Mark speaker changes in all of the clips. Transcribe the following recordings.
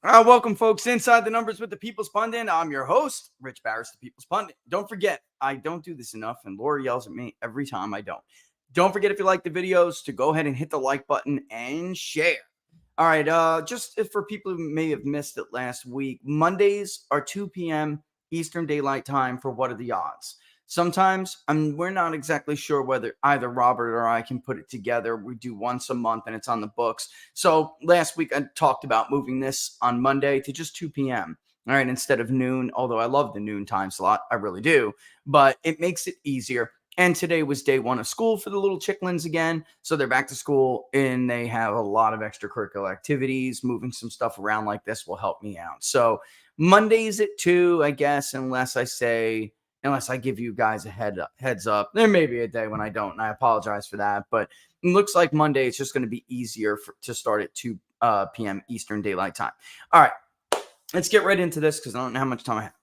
Speaker 1: Welcome, folks, inside the numbers with the People's Pundit. I'm your host, Rich Barris, the People's Pundit. Don't forget, I don't do this enough, and Laura yells at me every time I don't. Don't forget, if you like the videos, to go ahead and hit the like button and share. All right, just for people who may have missed it last week, Mondays are 2 p.m. Eastern Daylight Time for What Are the Odds? Sometimes we're not exactly sure whether either Robert or I can put it together. We do once a month and it's on the books. So last week I talked about moving this on Monday to just 2 p.m. All right, instead of noon, although I love the noon time slot. I really do. But it makes it easier. And today was day one of school for the little chicklins again. So they're back to school and they have a lot of extracurricular activities. Moving some stuff around like this will help me out. So Mondays at 2, I guess, unless I give you guys a heads up. There may be a day when I don't, and I apologize for that. But it looks like Monday it's just going to be easier to start at 2 p.m. Eastern Daylight Time. All right, let's get right into this because I don't know how much time I have.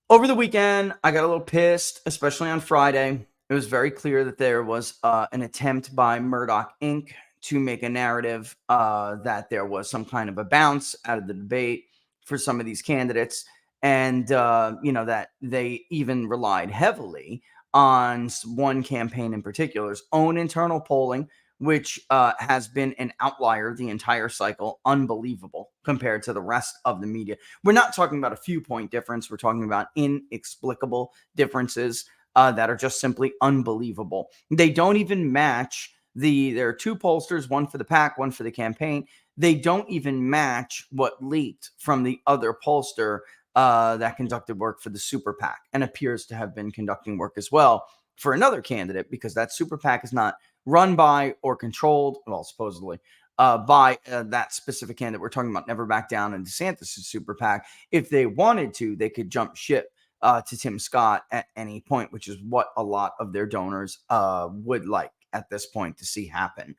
Speaker 1: Over the weekend, I got a little pissed, especially on Friday. It was very clear that there was an attempt by Murdoch Inc. to make a narrative that there was some kind of a bounce out of the debate for some of these candidates. And, that they even relied heavily on one campaign in particular's own internal polling, which has been an outlier the entire cycle. Unbelievable compared to the rest of the media. We're not talking about a few point difference. We're talking about inexplicable differences that are just simply unbelievable. They don't even match there are two pollsters, one for the PAC, one for the campaign. They don't even match what leaked from the other pollster that conducted work for the Super PAC and appears to have been conducting work as well for another candidate, because that Super PAC is not run by or controlled, well, supposedly, by that specific candidate. We're talking about Never Back Down and DeSantis' Super PAC. If they wanted to, they could jump ship to Tim Scott at any point, which is what a lot of their donors would like at this point to see happen.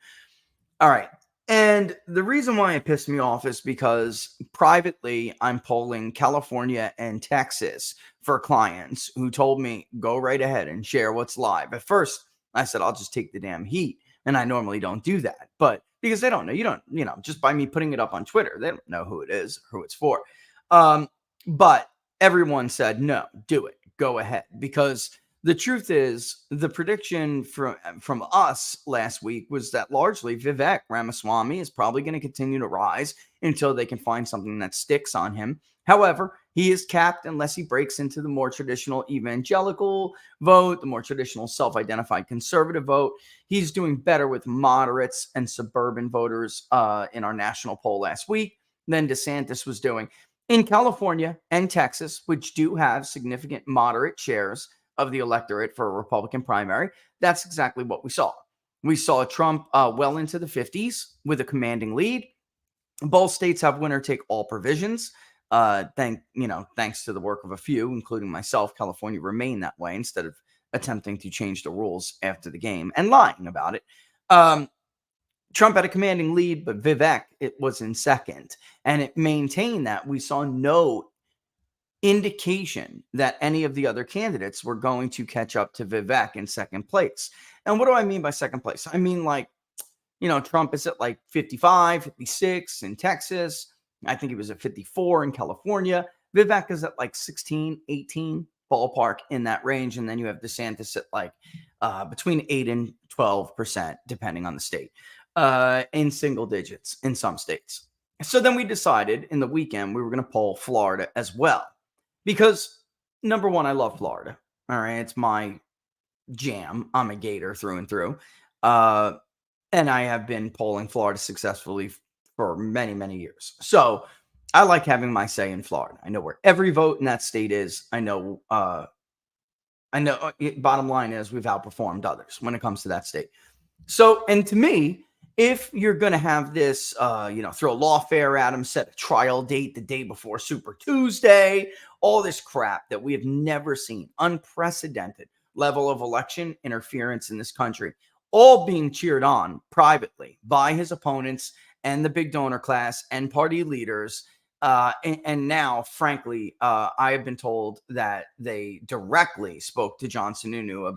Speaker 1: All right. And the reason why it pissed me off is because privately I'm polling California and Texas for clients who told me, go right ahead and share what's live. At first, I said, I'll just take the damn heat. And I normally don't do that. But because they don't know, just by me putting it up on Twitter, they don't know who it is, who it's for. But everyone said, no, do it. Go ahead. Because the truth is, the prediction from us last week was that largely Vivek Ramaswamy is probably going to continue to rise until they can find something that sticks on him. However, he is capped unless he breaks into the more traditional evangelical vote, the more traditional self-identified conservative vote. He's doing better with moderates and suburban voters in our national poll last week than DeSantis was doing. In California and Texas, which do have significant moderate shares of the electorate for a Republican primary, that's exactly what we saw. We saw Trump well into the 50s with a commanding lead. Both states have winner-take-all provisions. Thanks to the work of a few, including myself. California remained that way instead of attempting to change the rules after the game and lying about it. Trump had a commanding lead, but Vivek, it was in second. And it maintained that. We saw no indication that any of the other candidates were going to catch up to Vivek in second place. And what do I mean by second place? I mean, like, Trump is at like 55, 56 in Texas. I think he was at 54 in California. Vivek is at like 16, 18, ballpark in that range. And then you have DeSantis at like between 8 and 12%, depending on the state, in single digits in some states. So then we decided in the weekend we were going to poll Florida as well. Because number one, I love Florida. All right. It's my jam. I'm a Gator through and through. And I have been polling Florida successfully for many, many years. So I like having my say in Florida. I know where every vote in that state is. I know, bottom line is we've outperformed others when it comes to that state. So, and to me, if you're going to have this, throw lawfare at them, set a trial date the day before Super Tuesday, all this crap that we have never seen, unprecedented level of election interference in this country, all being cheered on privately by his opponents and the big donor class and party leaders. And now, frankly, I have been told that they directly spoke to John Sununu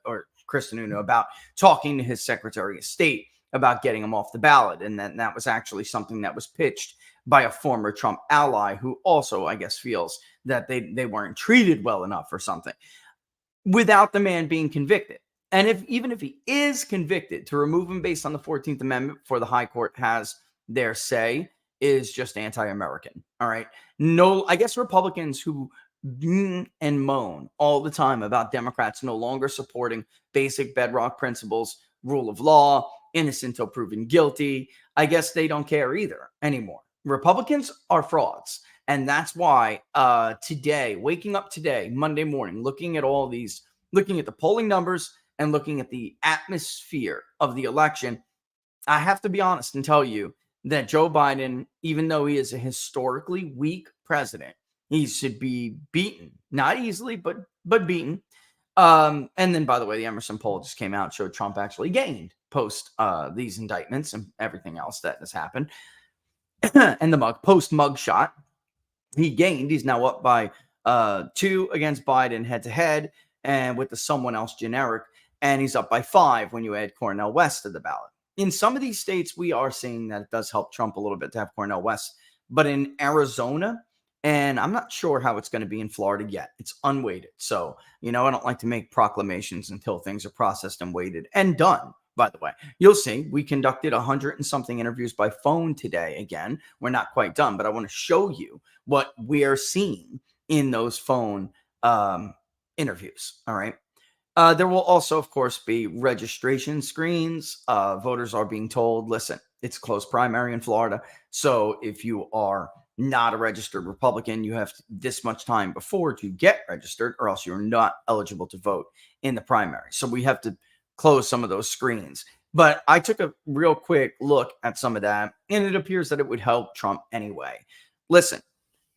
Speaker 1: or Chris Sununu about talking to his Secretary of State about getting him off the ballot. And that was actually something that was pitched by a former Trump ally who also, I guess, feels that they weren't treated well enough or something without the man being convicted. And even if he is convicted, to remove him based on the 14th Amendment before the high court has their say is just anti-American. All right. No, I guess Republicans who and moan all the time about Democrats no longer supporting basic bedrock principles, rule of law, innocent until proven guilty, I guess they don't care either anymore. Republicans are frauds. And that's why today, waking up today, Monday morning, looking at the polling numbers and looking at the atmosphere of the election, I have to be honest and tell you that Joe Biden, even though he is a historically weak president, he should be beaten, not easily, but beaten. And then, by the way, the Emerson poll just came out, showed Trump actually gained post these indictments and everything else that has happened. And the post mugshot, he gained. He's now up by 2 against Biden head to head, and with the someone else generic, and he's up by 5 when you add Cornel West to the ballot. In some of these states, we are seeing that it does help Trump a little bit to have Cornel West, but in Arizona, and I'm not sure how it's going to be in Florida yet. It's unweighted. So, I don't like to make proclamations until things are processed and weighted and done. By the way, you'll see we conducted 100 and something interviews by phone today. Again, we're not quite done, but I want to show you what we are seeing in those phone interviews. All right. There will also, of course, be registration screens. Voters are being told, listen, it's a close primary in Florida. So if you are not a registered Republican, you have this much time before to get registered, or else you're not eligible to vote in the primary. So we have to close some of those screens. But I took a real quick look at some of that, and it appears that it would help Trump anyway. Listen,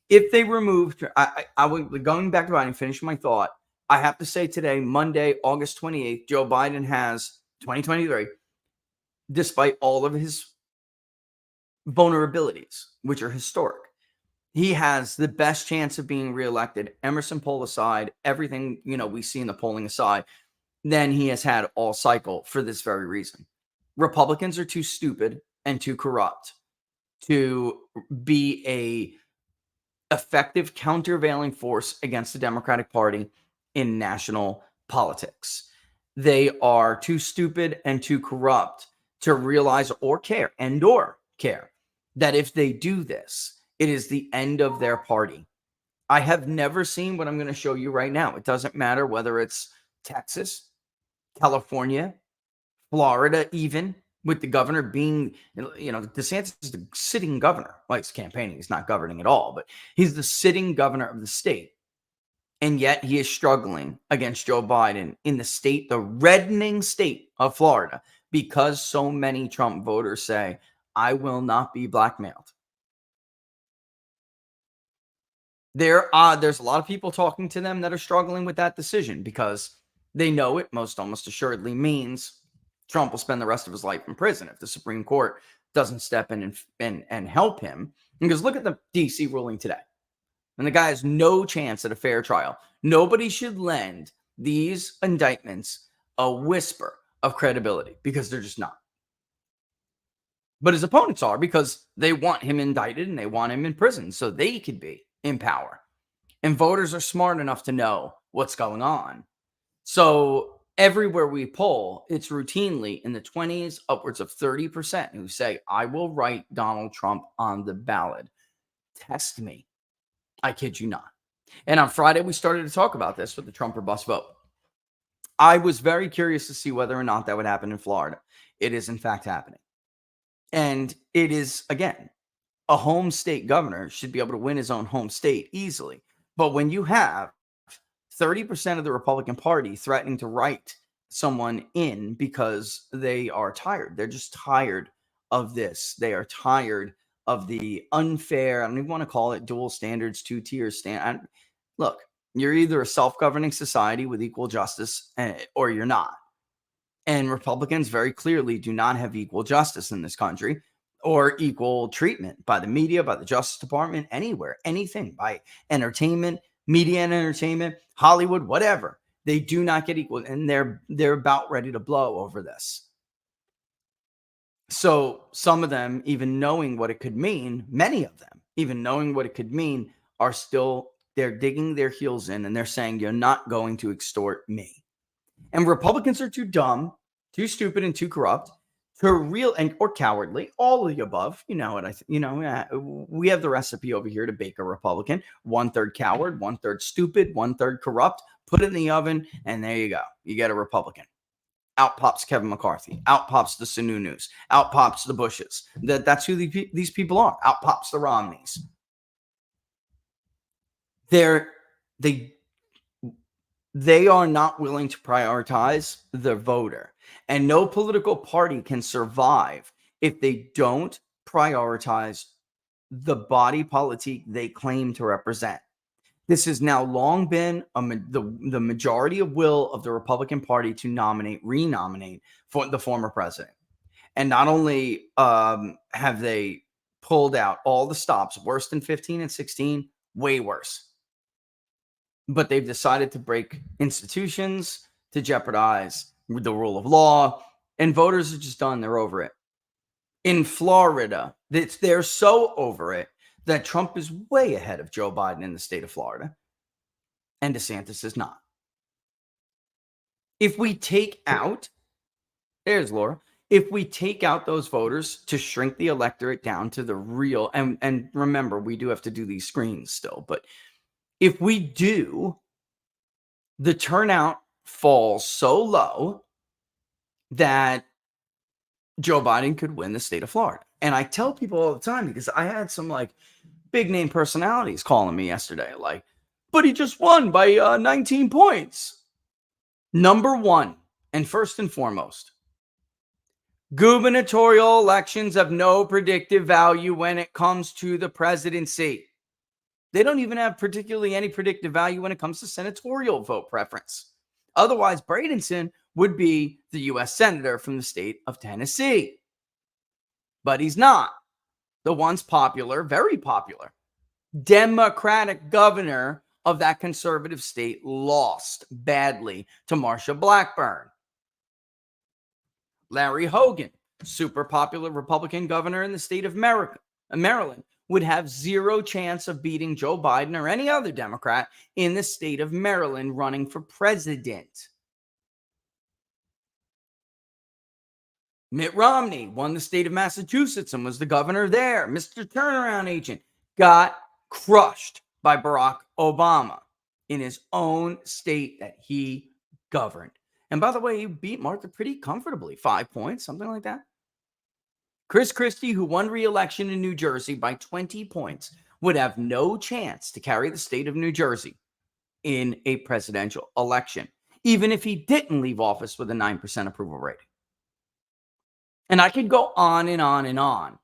Speaker 1: if they removed, I would, going back to Biden, finish my thought. I have to say today, Monday, August 28th, Joe Biden has 2023, despite all of his vulnerabilities, which are historic. He has the best chance of being reelected. Emerson poll aside, everything, we see in the polling aside, than he has had all cycle for this very reason. Republicans are too stupid and too corrupt to be a effective countervailing force against the Democratic Party in national politics. They are too stupid and too corrupt to realize or care that if they do this, it is the end of their party. I have never seen what I'm going to show you right now. It doesn't matter whether it's Texas, California, Florida, even with the governor being, DeSantis is the sitting governor. Well, he's campaigning. He's not governing at all, but he's the sitting governor of the state. And yet he is struggling against Joe Biden in the reddening state of Florida, because so many Trump voters say, I will not be blackmailed. There's a lot of people talking to them that are struggling with that decision because they know it almost assuredly means Trump will spend the rest of his life in prison if the Supreme Court doesn't step in and help him. Because look at the DC ruling today. And the guy has no chance at a fair trial. Nobody should lend these indictments a whisper of credibility because they're just not. but his opponents are, because they want him indicted and they want him in prison so they could be in power. And voters are smart enough to know what's going on. So everywhere we poll, it's routinely in the 20s, upwards of 30% who say, I will write Donald Trump on the ballot. Test me. I kid you not. And on Friday, we started to talk about this with the Trump or bust vote. I was very curious to see whether or not that would happen in Florida. It is, in fact, happening. And it is, again, a home state governor should be able to win his own home state easily. But when you have 30% of the Republican Party threatening to write someone in because they are tired, they're just tired of this. They are tired of the unfair, I don't even want to call it dual standards, two-tier stand. Look, you're either a self-governing society with equal justice or you're not. And Republicans very clearly do not have equal justice in this country or equal treatment by the media, by the Justice Department, anywhere, anything, by entertainment, media and entertainment, Hollywood, whatever. They do not get equal, and they're about ready to blow over this. So some of them, even knowing what it could mean, many of them, even knowing what it could mean, are still, they're digging their heels in and they're saying, you're not going to extort me. And Republicans are too dumb, too stupid, and too corrupt to or cowardly, all of the above. You know what we have the recipe over here to bake a Republican: 1/3 coward, 1/3 stupid, 1/3 corrupt. Put it in the oven, and there you go. You get a Republican. Out pops Kevin McCarthy. Out pops the Sununu's. Out pops the Bushes. That's who these people are. Out pops the Romneys. They are not willing to prioritize the voter. And no political party can survive if they don't prioritize the body politic they claim to represent. This has now long been the majority of will of the Republican Party to renominate for the former president. And not only have they pulled out all the stops, worse than 15 and 16, way worse. But they've decided to break institutions, to jeopardize the rule of law, and voters are just done. They're over it. In Florida, they're so over it that Trump is way ahead of Joe Biden in the state of Florida, and DeSantis is not. If we take out, there's Laura, if we take out those voters to shrink the electorate down to the real, and remember, we do have to do these screens still, but if we do, the turnout falls so low that Joe Biden could win the state of Florida. And I tell people all the time, because I had some big name personalities calling me yesterday, but he just won by 19 points. Number one, and first and foremost, gubernatorial elections have no predictive value when it comes to the presidency. They don't even have particularly any predictive value when it comes to senatorial vote preference. Otherwise, Bradenson would be the U.S. Senator from the state of Tennessee. But he's not. The once popular, very popular, Democratic governor of that conservative state lost badly to Marsha Blackburn. Larry Hogan, super popular Republican governor in the state of Maryland, would have zero chance of beating Joe Biden or any other Democrat in the state of Maryland running for president. Mitt Romney won the state of Massachusetts and was the governor there. Mr. Turnaround Agent got crushed by Barack Obama in his own state that he governed. And by the way, he beat Martha pretty comfortably, 5 points, something like that. Chris Christie, who won re-election in New Jersey by 20 points, would have no chance to carry the state of New Jersey in a presidential election, even if he didn't leave office with a 9% approval rating. And I could go on and on and on.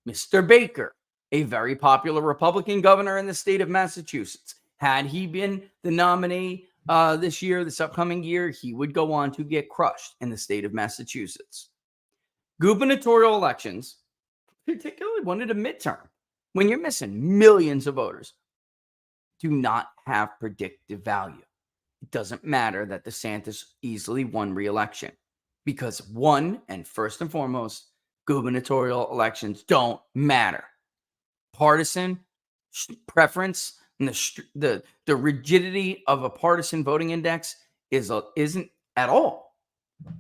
Speaker 1: Mr. Baker, a very popular Republican governor in the state of Massachusetts, had he been the nominee this upcoming year, he would go on to get crushed in the state of Massachusetts. Gubernatorial elections, particularly one at a midterm, when you're missing millions of voters, do not have predictive value. It doesn't matter that DeSantis easily won re-election because one, and first and foremost, gubernatorial elections don't matter. Partisan preference and the rigidity of a partisan voting index isn't at all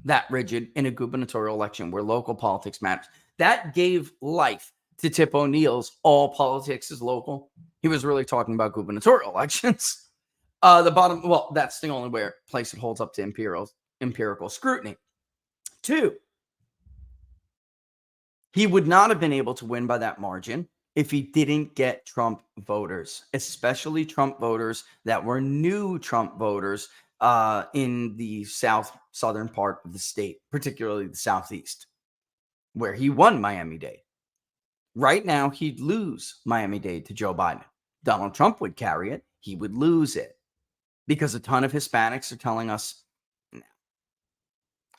Speaker 1: that rigid in a gubernatorial election where local politics matters. That gave life to Tip O'Neill's "all politics is local." He was really talking about gubernatorial elections. That's the only place it holds up to empirical scrutiny. 2, he would not have been able to win by that margin if he didn't get Trump voters, especially Trump voters that were new Trump voters in the southern part of the state, particularly the Southeast, where he won Miami-Dade. Right now, he'd lose Miami-Dade to Joe Biden. Donald Trump would carry it. He would lose it because a ton of Hispanics are telling us, "No,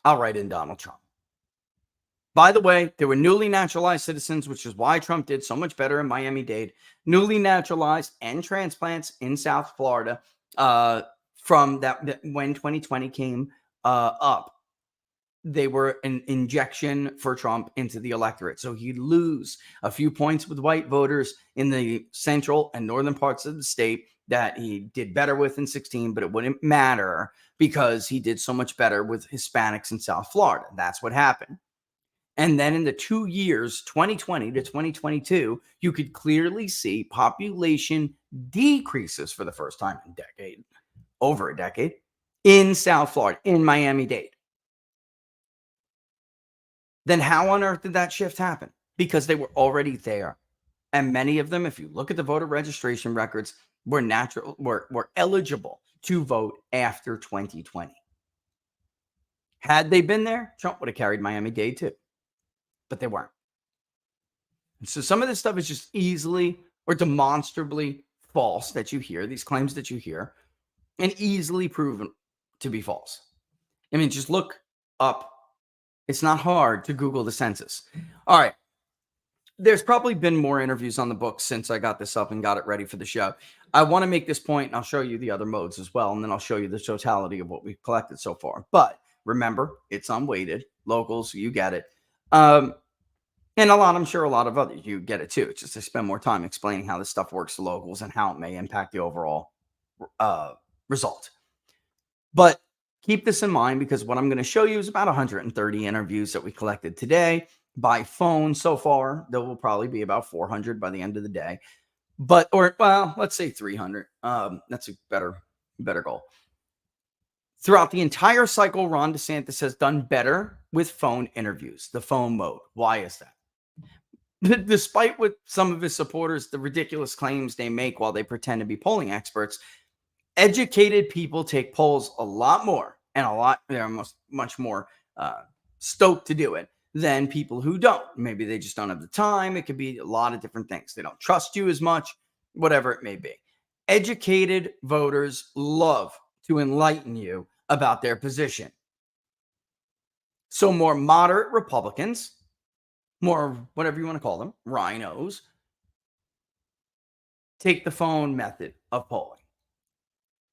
Speaker 1: I'll write in Donald Trump." By the way, there were newly naturalized citizens, which is why Trump did so much better in Miami-Dade. Newly naturalized and transplants in South Florida from that when 2020 came up. They were an injection for Trump into the electorate. So he'd lose a few points with white voters in the central and northern parts of the state that he did better with in 2016, but it wouldn't matter because he did so much better with Hispanics in South Florida. That's what happened. And then in the 2 years, 2020 to 2022, you could clearly see population decreases for the first time in over a decade, in South Florida, in Miami-Dade. Then how on earth did that shift happen? Because they were already there. And many of them, if you look at the voter registration records, were eligible to vote after 2020. Had they been there, Trump would have carried Miami-Dade too. But they weren't. And so some of this stuff is just easily or demonstrably false that you hear, these claims that you hear, and easily proven to be false. I mean, just look up. It's not hard to Google the census. All right. There's probably been more interviews on the book since I got this up and got it ready for the show. I want to make this point, and I'll show you the other modes as well, and then I'll show you the totality of what we've collected so far. But remember, it's unweighted. Locals, you get it. And I'm sure a lot of others, you get it too. It's just to spend more time explaining how this stuff works to locals and how it may impact the overall result. But keep this in mind because what I'm going to show you is about 130 interviews that we collected today by phone so far. There will probably be about 400 by the end of the day. Let's say 300. That's a better goal. Throughout the entire cycle, Ron DeSantis has done better with phone interviews, the phone mode. Why is that? Despite what some of his supporters, the ridiculous claims they make while they pretend to be polling experts, educated people take polls a lot more and they're much more stoked to do it than people who don't. Maybe they just don't have the time. It could be a lot of different things. They don't trust you as much, whatever it may be. Educated voters love to enlighten you about their position. So more moderate Republicans, more whatever you want to call them, rhinos, take the phone method of polling.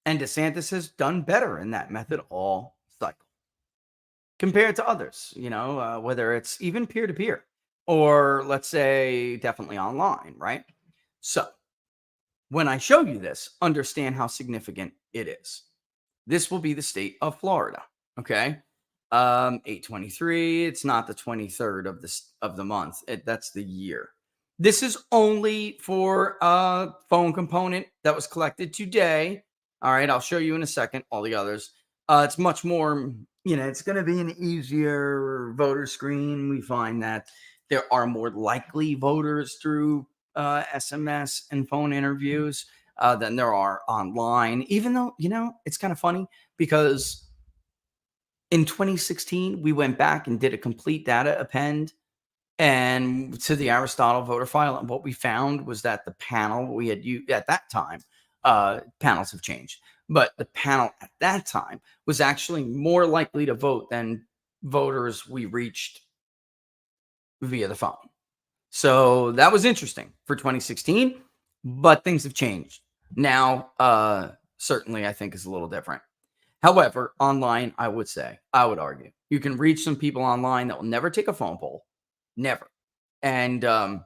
Speaker 1: And DeSantis has done better in that method all cycle compared to others, whether it's even peer-to-peer or let's say definitely online, right? So when I show you this, understand how significant it is. This will be the state of Florida, okay? 8/23. It's not the 23rd of the month. That's the year. This is only for a phone component that was collected today. All right, I'll show you in a second all the others. It's much more, it's going to be an easier voter screen. We find that there are more likely voters through SMS and phone interviews than there are online, even though, it's kind of funny because in 2016, we went back and did a complete data append and to the Aristotle voter file. And what we found was that the panel we had used at that time, panels have changed, but the panel at that time was actually more likely to vote than voters we reached via the phone. So that was interesting for 2016, but things have changed. Now, certainly I think is a little different. However, online, I would argue, you can reach some people online that will never take a phone poll, Never. And that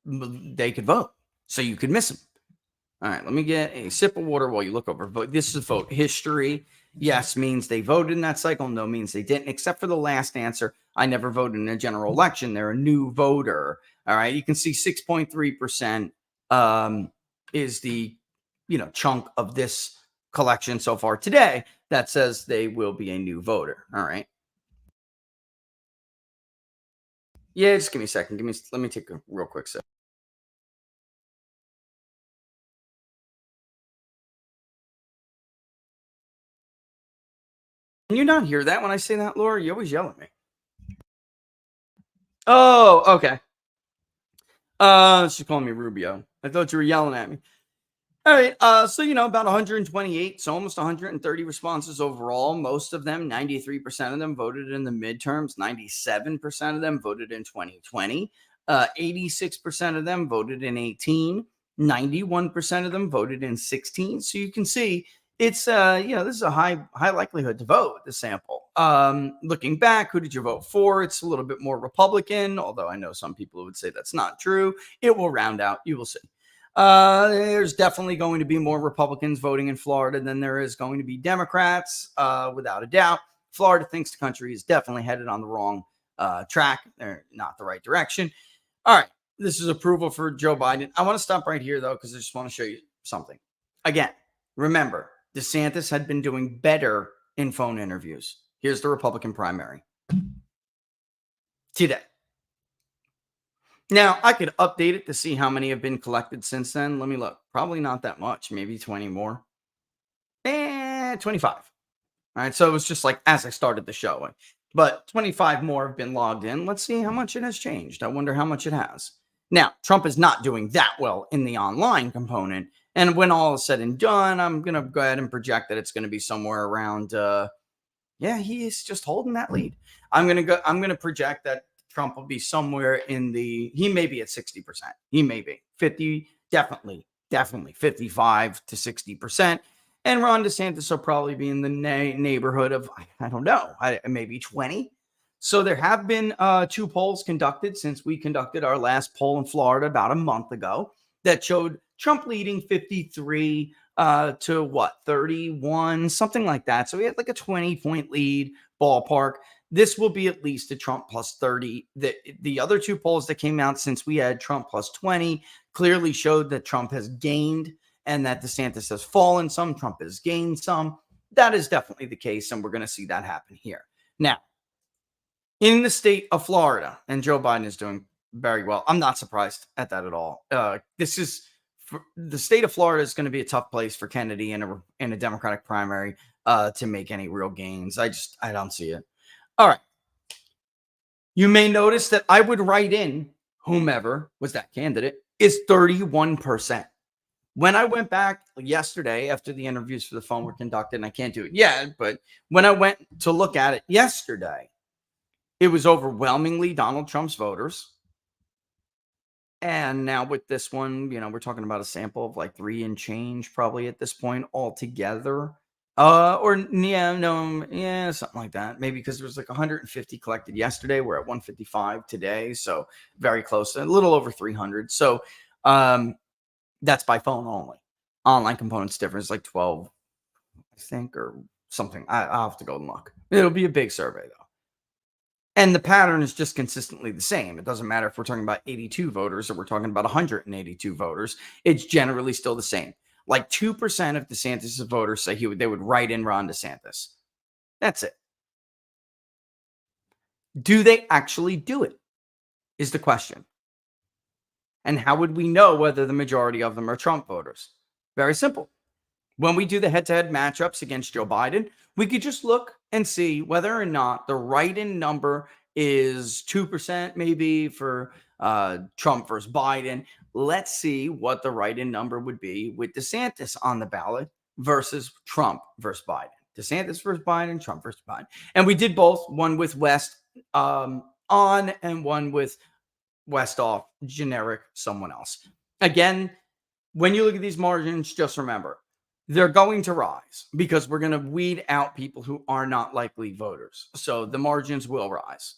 Speaker 1: they could vote, so you could miss them. All right, let me get a sip of water while you look over vote. This is vote history. Yes means they voted in that cycle. No means they didn't, except for the last answer. I never voted in a general election. They're a new voter. All right, you can see 6.3% is the chunk of this collection so far today that says they will be a new voter. All right. Yeah, just give me a second. Let me take a real quick sip. Can you not hear that when I say that, Laura? You always yell at me. Oh, okay. She's calling me Rubio. I thought you were yelling at me. All right. So about 128, so almost 130 responses overall. Most of them, 93% of them voted in the midterms. 97% of them voted in 2020. 86% of them voted in 18. 91% of them voted in 16. So you can see it's this is a high likelihood to vote, the sample. Looking back, who did you vote for? It's a little bit more Republican, although I know some people would say that's not true. It will round out. You will see. There's definitely going to be more Republicans voting in Florida than there is going to be Democrats, without a doubt. Florida thinks the country is definitely headed on the wrong track. They're not the right direction. All right. This is approval for Joe Biden. I want to stop right here, though, because I just want to show you something. Again, remember, DeSantis had been doing better in phone interviews. Here's the Republican primary today. Now, I could update it to see how many have been collected since then. Let me look. Probably not that much. Maybe 20 more. 25. All right. So it was just like as I started the show. But 25 more have been logged in. Let's see how much it has changed. I wonder how much it has. Now, Trump is not doing that well in the online component. And when all is said and done, I'm going to go ahead and project that it's going to be somewhere around, he is just holding that lead. I'm going to project that Trump will be somewhere he may be at 60%. He may be 50, definitely 55 to 60%. And Ron DeSantis will probably be in the neighborhood of, I don't know, maybe 20. So there have been 2 polls conducted since we conducted our last poll in Florida about a month ago that showed Trump leading 53 to 31, something like that. So we had like a 20-point lead ballpark. This will be at least a Trump plus 30. The other 2 polls that came out since we had Trump plus 20 clearly showed that Trump has gained and that DeSantis has fallen some. Trump has gained some. That is definitely the case, and we're going to see that happen here. Now, in the state of Florida, and Joe Biden is doing very well. I'm not surprised at that at all. The state of Florida is going to be a tough place for Kennedy in a Democratic primary to make any real gains. I don't see it. All right. You may notice that I would write in whomever was that candidate is 31%. When I went back yesterday after the interviews for the phone were conducted, and I can't do it yet, but when I went to look at it yesterday, it was overwhelmingly Donald Trump's voters. And now with this one, we're talking about a sample of like 3 and change probably at this point altogether. Something like that. Maybe because there was like 150 collected yesterday. We're at 155 today. So very close, a little over 300. So that's by phone only. Online components difference like 12, I think, or something. I'll have to go and look. It'll be a big survey though. And the pattern is just consistently the same. It doesn't matter if we're talking about 82 voters or we're talking about 182 voters. It's generally still the same. Like 2% of DeSantis' voters say they would write in Ron DeSantis. That's it. Do they actually do it? Is the question. And how would we know whether the majority of them are Trump voters? Very simple. When we do the head-to-head matchups against Joe Biden, we could just look and see whether or not the write-in number is 2% maybe for Trump versus Biden. Let's see what the write-in number would be with DeSantis on the ballot versus Trump versus Biden. DeSantis versus Biden, Trump versus Biden. And we did both, one with West on and one with West off, generic someone else. Again, when you look at these margins, just remember, They're going to rise because we're going to weed out people who are not likely voters. So the margins will rise.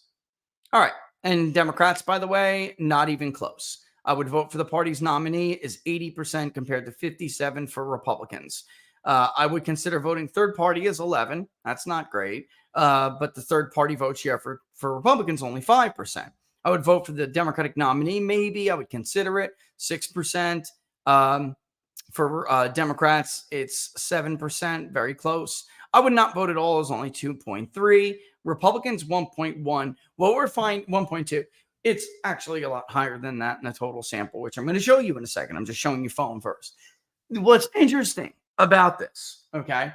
Speaker 1: All right. And Democrats, by the way, not even close. I would vote for the party's nominee is 80% compared to 57 for Republicans. I would consider voting third party as 11. That's not great. But the third party vote share for Republicans only 5%. I would vote for the Democratic nominee. Maybe I would consider it 6%. For Democrats, it's 7%, very close. I would not vote at all, is only 2.3. Republicans, 1.1. What we're finding, 1.2. It's actually a lot higher than that in the total sample, which I'm going to show you in a second. I'm just showing you phone first. What's interesting about this, okay,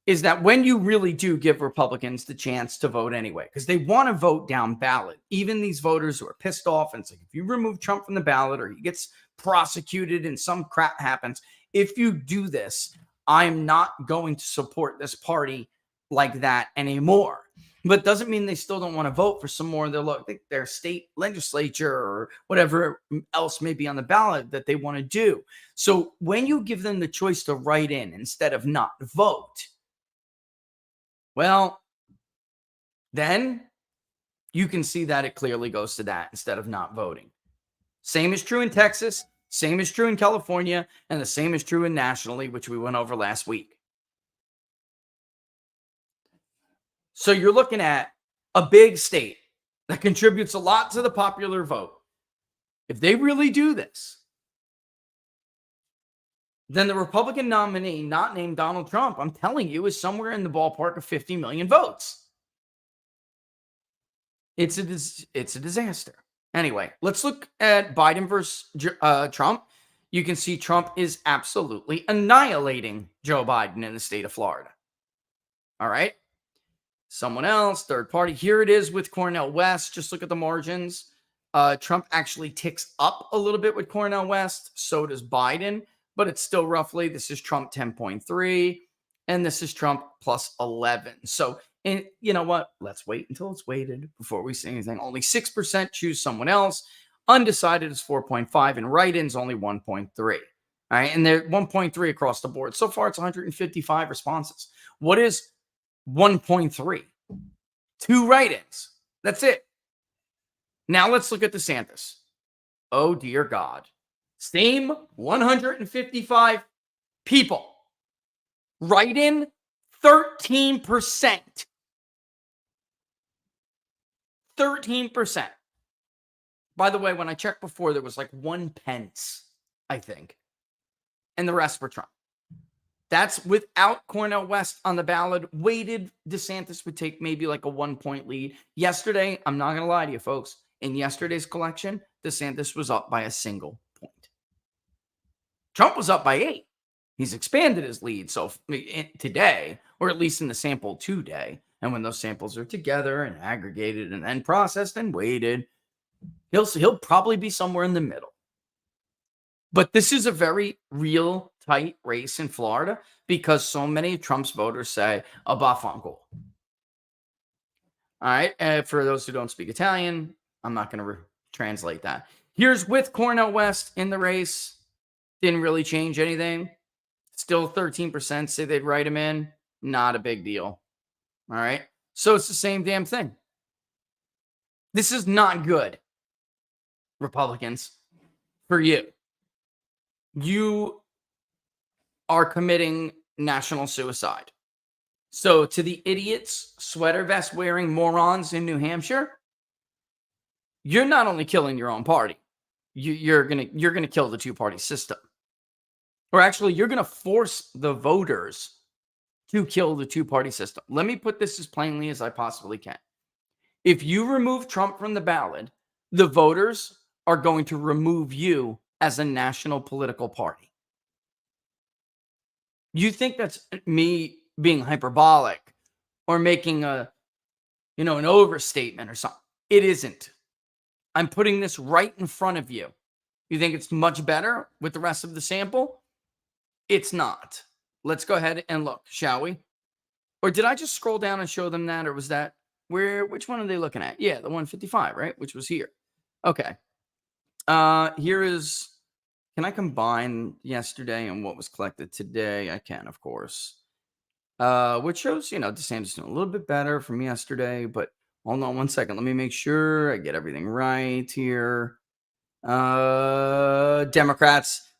Speaker 1: is that when you really do give Republicans the chance to vote anyway, because they want to vote down ballot, even these voters who are pissed off, and it's like, if you remove Trump from the ballot or he gets prosecuted and some crap happens, if you do this, I'm not going to support this party like that anymore. But doesn't mean they still don't want to vote for some more of their state legislature or whatever else may be on the ballot that they want to do. So when you give them the choice to write in instead of not vote, well, then you can see that it clearly goes to that instead of not voting. Same is true in Texas, same is true in California, and the same is true in nationally, which we went over last week. So you're looking at a big state that contributes a lot to the popular vote. If they really do this, then the Republican nominee, not named Donald Trump, I'm telling you, is somewhere in the ballpark of 50 million votes. It's a disaster. Anyway, let's look at Biden versus Trump. You can see Trump is absolutely annihilating Joe Biden in the state of Florida. All right. Someone else, third party. Here it is with Cornel West. Just look at the margins. Trump actually ticks up a little bit with Cornel West. So does Biden, but it's still roughly, this is Trump 10.3, and this is Trump plus 11. So, and you know what? Let's wait until it's weighted before we say anything. Only 6% choose someone else. Undecided is 4.5, and write-ins only 1.3. All right, and they're 1.3 across the board. So far, it's 155 responses. What is 1.3? 2 write-ins. That's it. Now let's look at DeSantis. Oh, dear God. Same 155 people. Write-in 13%. 13%. By the way, when I checked before, there was like 1 Pence, I think. And the rest were Trump. That's without Cornel West on the ballot. Weighted, DeSantis would take maybe like a 1-point lead. Yesterday, I'm not going to lie to you, folks. In yesterday's collection, DeSantis was up by a single point. Trump was up by 8. He's expanded his lead so today, or at least in the sample today. And when those samples are together and aggregated and then processed and weighted, he'll probably be somewhere in the middle. But this is a very real tight race in Florida because so many of Trump's voters say abbafanco. All right. And for those who don't speak Italian, I'm not going to translate that. Here's with Cornel West in the race. Didn't really change anything. Still 13% say they'd write him in. Not a big deal. All right. So it's the same damn thing. This is not good, Republicans, for you. You are committing national suicide. So to the idiots, sweater vest wearing morons in New Hampshire, you're not only killing your own party, you're gonna kill the two-party system. Or actually, you're gonna force the voters to kill the two-party system. Let me put this as plainly as I possibly can. If you remove Trump from the ballot, the voters are going to remove you as a national political party. You think that's me being hyperbolic or making an overstatement or something? It isn't. I'm putting this right in front of you. You think it's much better with the rest of the sample? It's not. Let's go ahead and look, shall we? Or did I just scroll down and show them that, or was that which one are they looking at? Yeah, the 155, right? Which was here. Okay. Here is Can I combine yesterday and what was collected today? I can, of course. Which shows, DeSantis doing a little bit better from yesterday, but hold on one second. Let me make sure I get everything right here. Democrats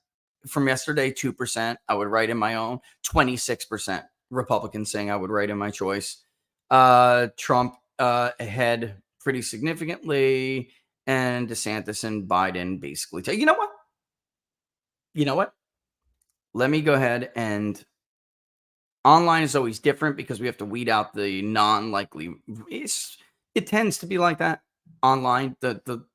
Speaker 1: from yesterday, 2%. I would write in my own. 26% Republicans saying I would write in my choice. Trump ahead pretty significantly, and DeSantis and Biden basically. You know what? You know what? Let me go ahead and online is always different because we have to weed out the non-likely. It tends to be like that online. The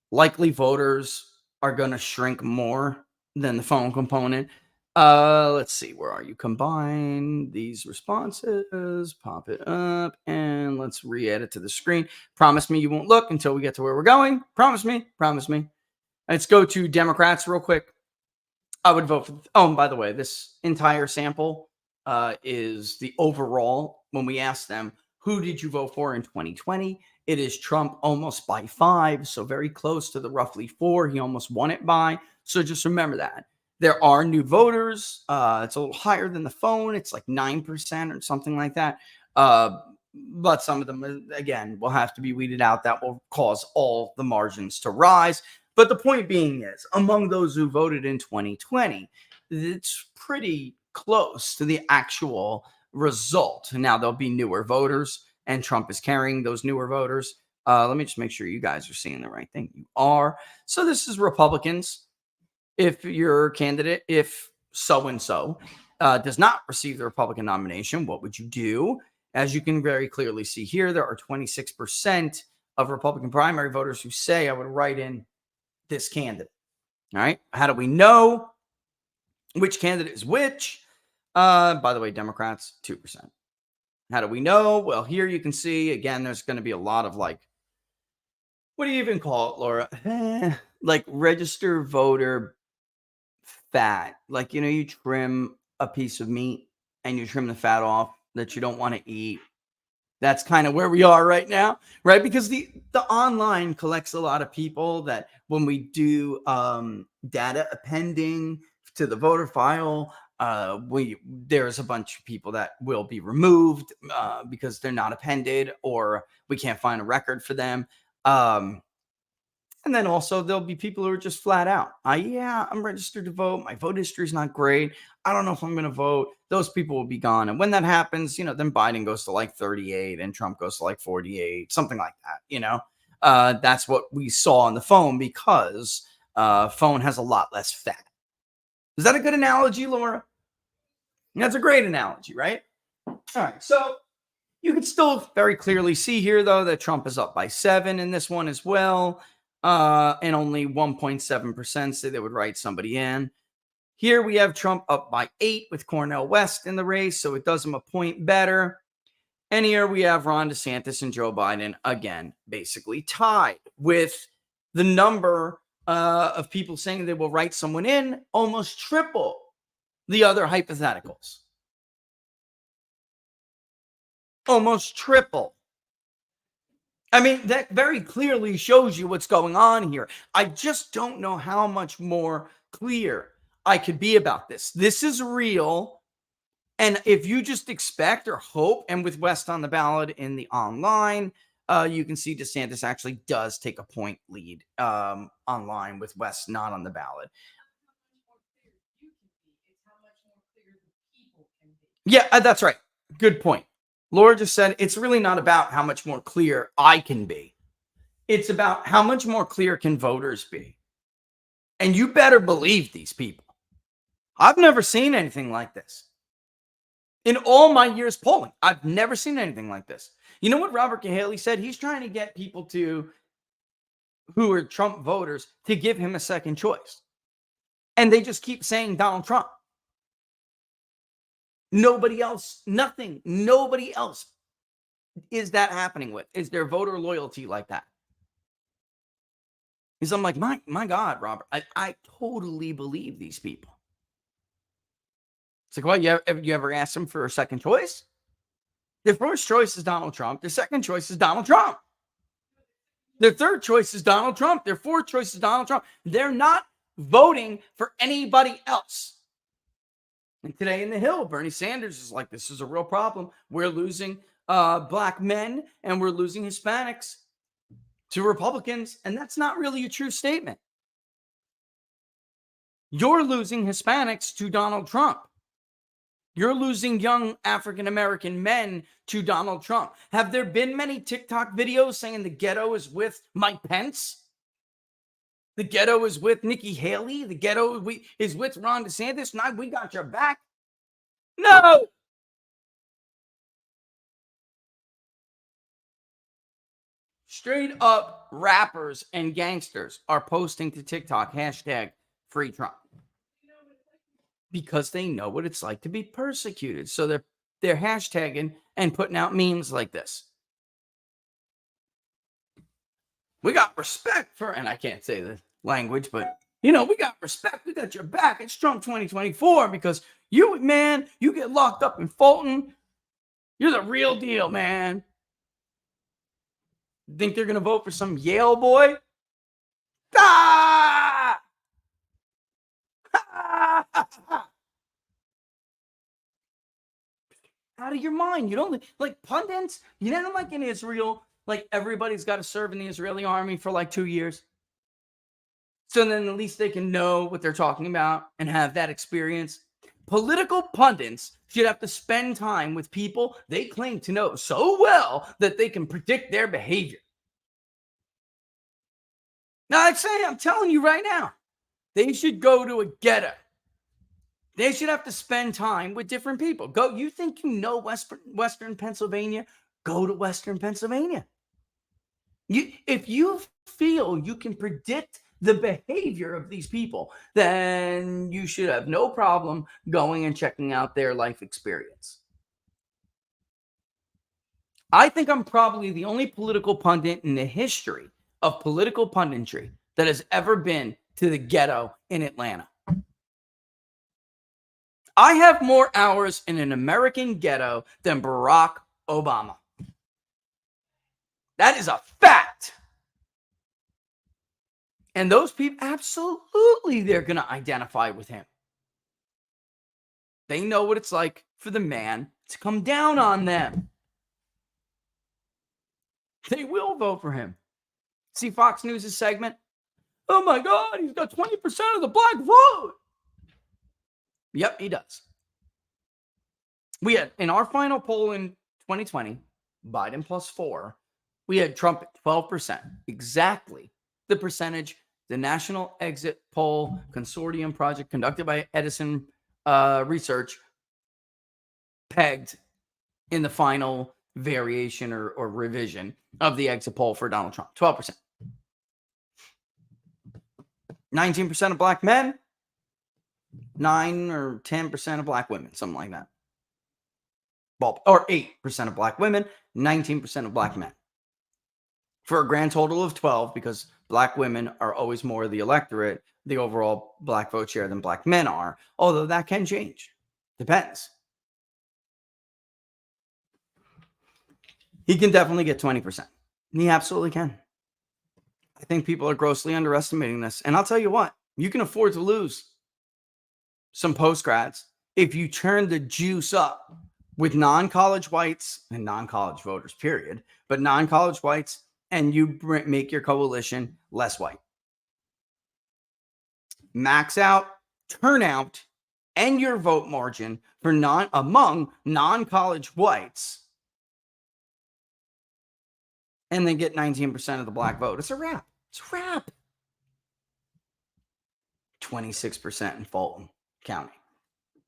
Speaker 1: likely voters are going to shrink more than the phone component. Let's see. Where are you? Combine these responses, pop it up, and let's re-add it to the screen. Promise me you won't look until we get to where we're going. Promise me. Promise me. Let's go to Democrats real quick. I would vote for. Oh, and by the way, this entire sample is the overall. When we asked them, who did you vote for in 2020? It is Trump almost by 5, so very close to the roughly 4. He almost won it by. So just remember that. There are new voters. It's a little higher than the phone. It's like 9% or something like that. But some of them, again, will have to be weeded out. That will cause all the margins to rise. But the point being is, among those who voted in 2020, it's pretty close to the actual result. Now, there'll be newer voters, and Trump is carrying those newer voters. Let me just make sure you guys are seeing the right thing. You are. So this is Republicans. If your candidate, if so-and-so does not receive the Republican nomination, what would you do? As you can very clearly see here, there are 26% of Republican primary voters who say I would write in this candidate. All right. How do we know which candidate is which? By the way, Democrats, 2%. How do we know? Well, here you can see, again, there's going to be a lot of what do you even call it, Laura? Like register voter fat. You trim a piece of meat and you trim the fat off that you don't want to eat. That's kind of where we are right now, right? Because the online collects a lot of people that when we do data appending to the voter file, there's a bunch of people that will be removed because they're not appended or we can't find a record for them. And then also there'll be people who are just flat out. I'm registered to vote. My vote history is not great. I don't know if I'm going to vote. Those people will be gone. And when that happens, then Biden goes to like 38 and Trump goes to like 48, something like that. That's what we saw on the phone because phone has a lot less fat. Is that a good analogy, Laura? That's a great analogy, right? All right. So you can still very clearly see here, though, that Trump is up by 7 in this one as well. And only 1.7% say they would write somebody in. Here we have Trump up by 8 with Cornel West in the race, so it does him a point better. And here we have Ron DeSantis and Joe Biden, again, basically tied with the number of people saying they will write someone in, almost triple the other hypotheticals. Almost triple. I mean, that very clearly shows you what's going on here. I just don't know how much more clear I could be about this. This is real. And if you just expect or hope, and with West on the ballot in the online, you can see DeSantis actually does take a point lead online with West not on the ballot. Yeah, that's right. Good point. Laura just said it's really not about how much more clear I can be. It's about how much more clear can voters be. And you better believe these people. I've never seen anything like this. In all my years polling, I've never seen anything like this. You know what Robert Cahaley said? He's trying to get people who are Trump voters to give him a second choice. And they just keep saying Donald Trump. Nobody else, nothing, nobody else is that happening with. Is there voter loyalty like that? Because I'm like, my God, Robert, I totally believe these people. It's like, well, you ever asked them for a second choice? Their first choice is Donald Trump. Their second choice is Donald Trump. Their third choice is Donald Trump. Their fourth choice is Donald Trump. They're not voting for anybody else. And today in the Hill, Bernie Sanders is like, this is a real problem. We're losing black men and we're losing Hispanics to Republicans. And that's not really a true statement. You're losing Hispanics to Donald Trump. You're losing young African-American men to Donald Trump. Have there been many TikTok videos saying the ghetto is with Mike Pence? The ghetto is with Nikki Haley? The ghetto is with Ron DeSantis? Now we got your back? No! Straight up rappers and gangsters are posting to TikTok hashtag free Trump because they know what it's like to be persecuted. So they're hashtagging and putting out memes like this. We got respect for, and I can't say the language, but we got respect. We got your back. It's Trump 2024 because you get locked up in Fulton. You're the real deal, man. Think they're going to vote for some Yale boy? Ah! Out of your mind. You don't like pundits. You know, like in Israel, like everybody's got to serve in the Israeli army for like 2 years. So then at least they can know what they're talking about and have that experience. Political pundits should have to spend time with people they claim to know so well that they can predict their behavior. Now, I'm telling you right now, they should go to a ghetto. They should have to spend time with different people. You think you know Western Pennsylvania? Go to Western Pennsylvania. If you feel you can predict the behavior of these people, then you should have no problem going and checking out their life experience. I think I'm probably the only political pundit in the history of political punditry that has ever been to the ghetto in Atlanta. I have more hours in an American ghetto than Barack Obama. That is a fact. And those people, absolutely, they're going to identify with him. They know what it's like for the man to come down on them. They will vote for him. See Fox News' segment? Oh my God, he's got 20% of the black vote. Yep, he does. We had, in our final poll in 2020, Biden +4, we had Trump at 12%, exactly the percentage the National Exit Poll Consortium project conducted by Edison Research pegged in the final variation or revision of the exit poll for Donald Trump. 12%. 19% of black men, 9 or 10% of black women, something like that. Or 8% of black women, 19% of black men. For a grand total of 12, because black women are always more of the electorate, the overall black vote share than black men are, although that can change. Depends. He can definitely get 20%. He absolutely can. I think people are grossly underestimating this. And I'll tell you what, you can afford to lose some postgrads if you turn the juice up with non-college whites and non-college voters, period, but non-college whites, and you make your coalition less white. Max out turnout and your vote margin for among non-college whites, and then get 19% of the black vote. It's a wrap. It's a wrap. 26% in Fulton County.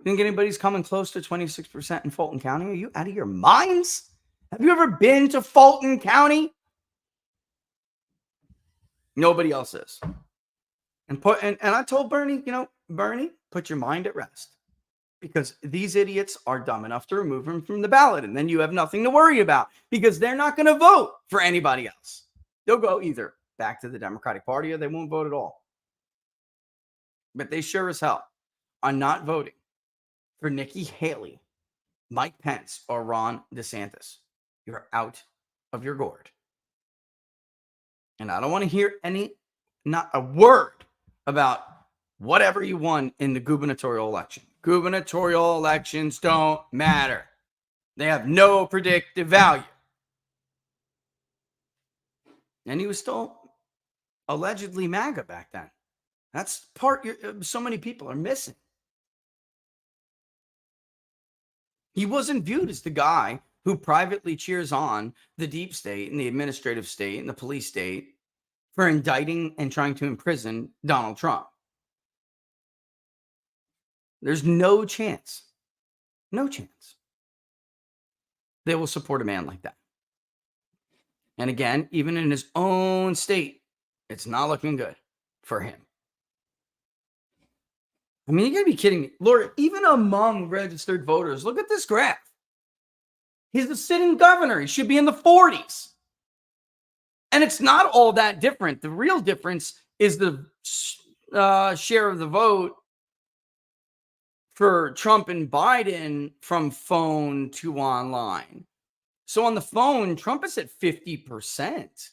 Speaker 1: Think anybody's coming close to 26% in Fulton County? Are you out of your minds? Have you ever been to Fulton County? Nobody else is. And I told Bernie, Bernie, put your mind at rest. Because these idiots are dumb enough to remove him from the ballot. And then you have nothing to worry about because they're not going to vote for anybody else. They'll go either back to the Democratic Party or they won't vote at all. But they sure as hell are not voting for Nikki Haley, Mike Pence, or Ron DeSantis. You're out of your gourd. And I don't want to hear not a word about whatever you want in the gubernatorial election. Gubernatorial elections don't matter. They have no predictive value. And he was still allegedly MAGA back then. That's part so many people are missing. He wasn't viewed as the guy who privately cheers on the deep state and the administrative state and the police state for indicting and trying to imprison Donald Trump. There's no chance they will support a man like that. And again, even in his own state, it's not looking good for him. I mean, you gotta be kidding me. Lord, even among registered voters, look at this graph. He's the sitting governor. He should be in the 40s. And it's not all that different. The real difference is the share of the vote for Trump and Biden from phone to online. So on the phone, Trump is at 50%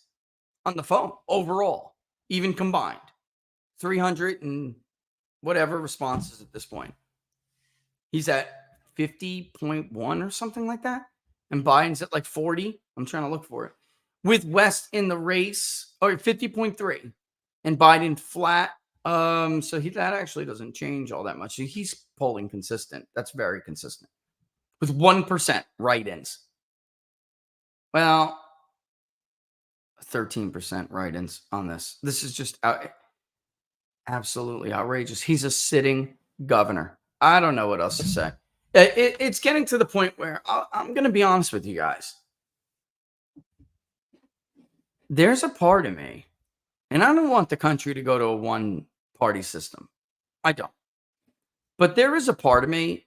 Speaker 1: on the phone overall, even combined. 300 and whatever responses at this point. He's at 50.1 or something like that. And Biden's at like 40. I'm trying to look for it. With West in the race, or 50.3. And Biden flat. So that actually doesn't change all that much. He's polling consistent. That's very consistent. With 1% write-ins. Well, 13% write-ins on this. This is just absolutely outrageous. He's a sitting governor. I don't know what else to say. It's getting to the point where I'm going to be honest with you guys. There's a part of me, and I don't want the country to go to a one-party system. I don't. But there is a part of me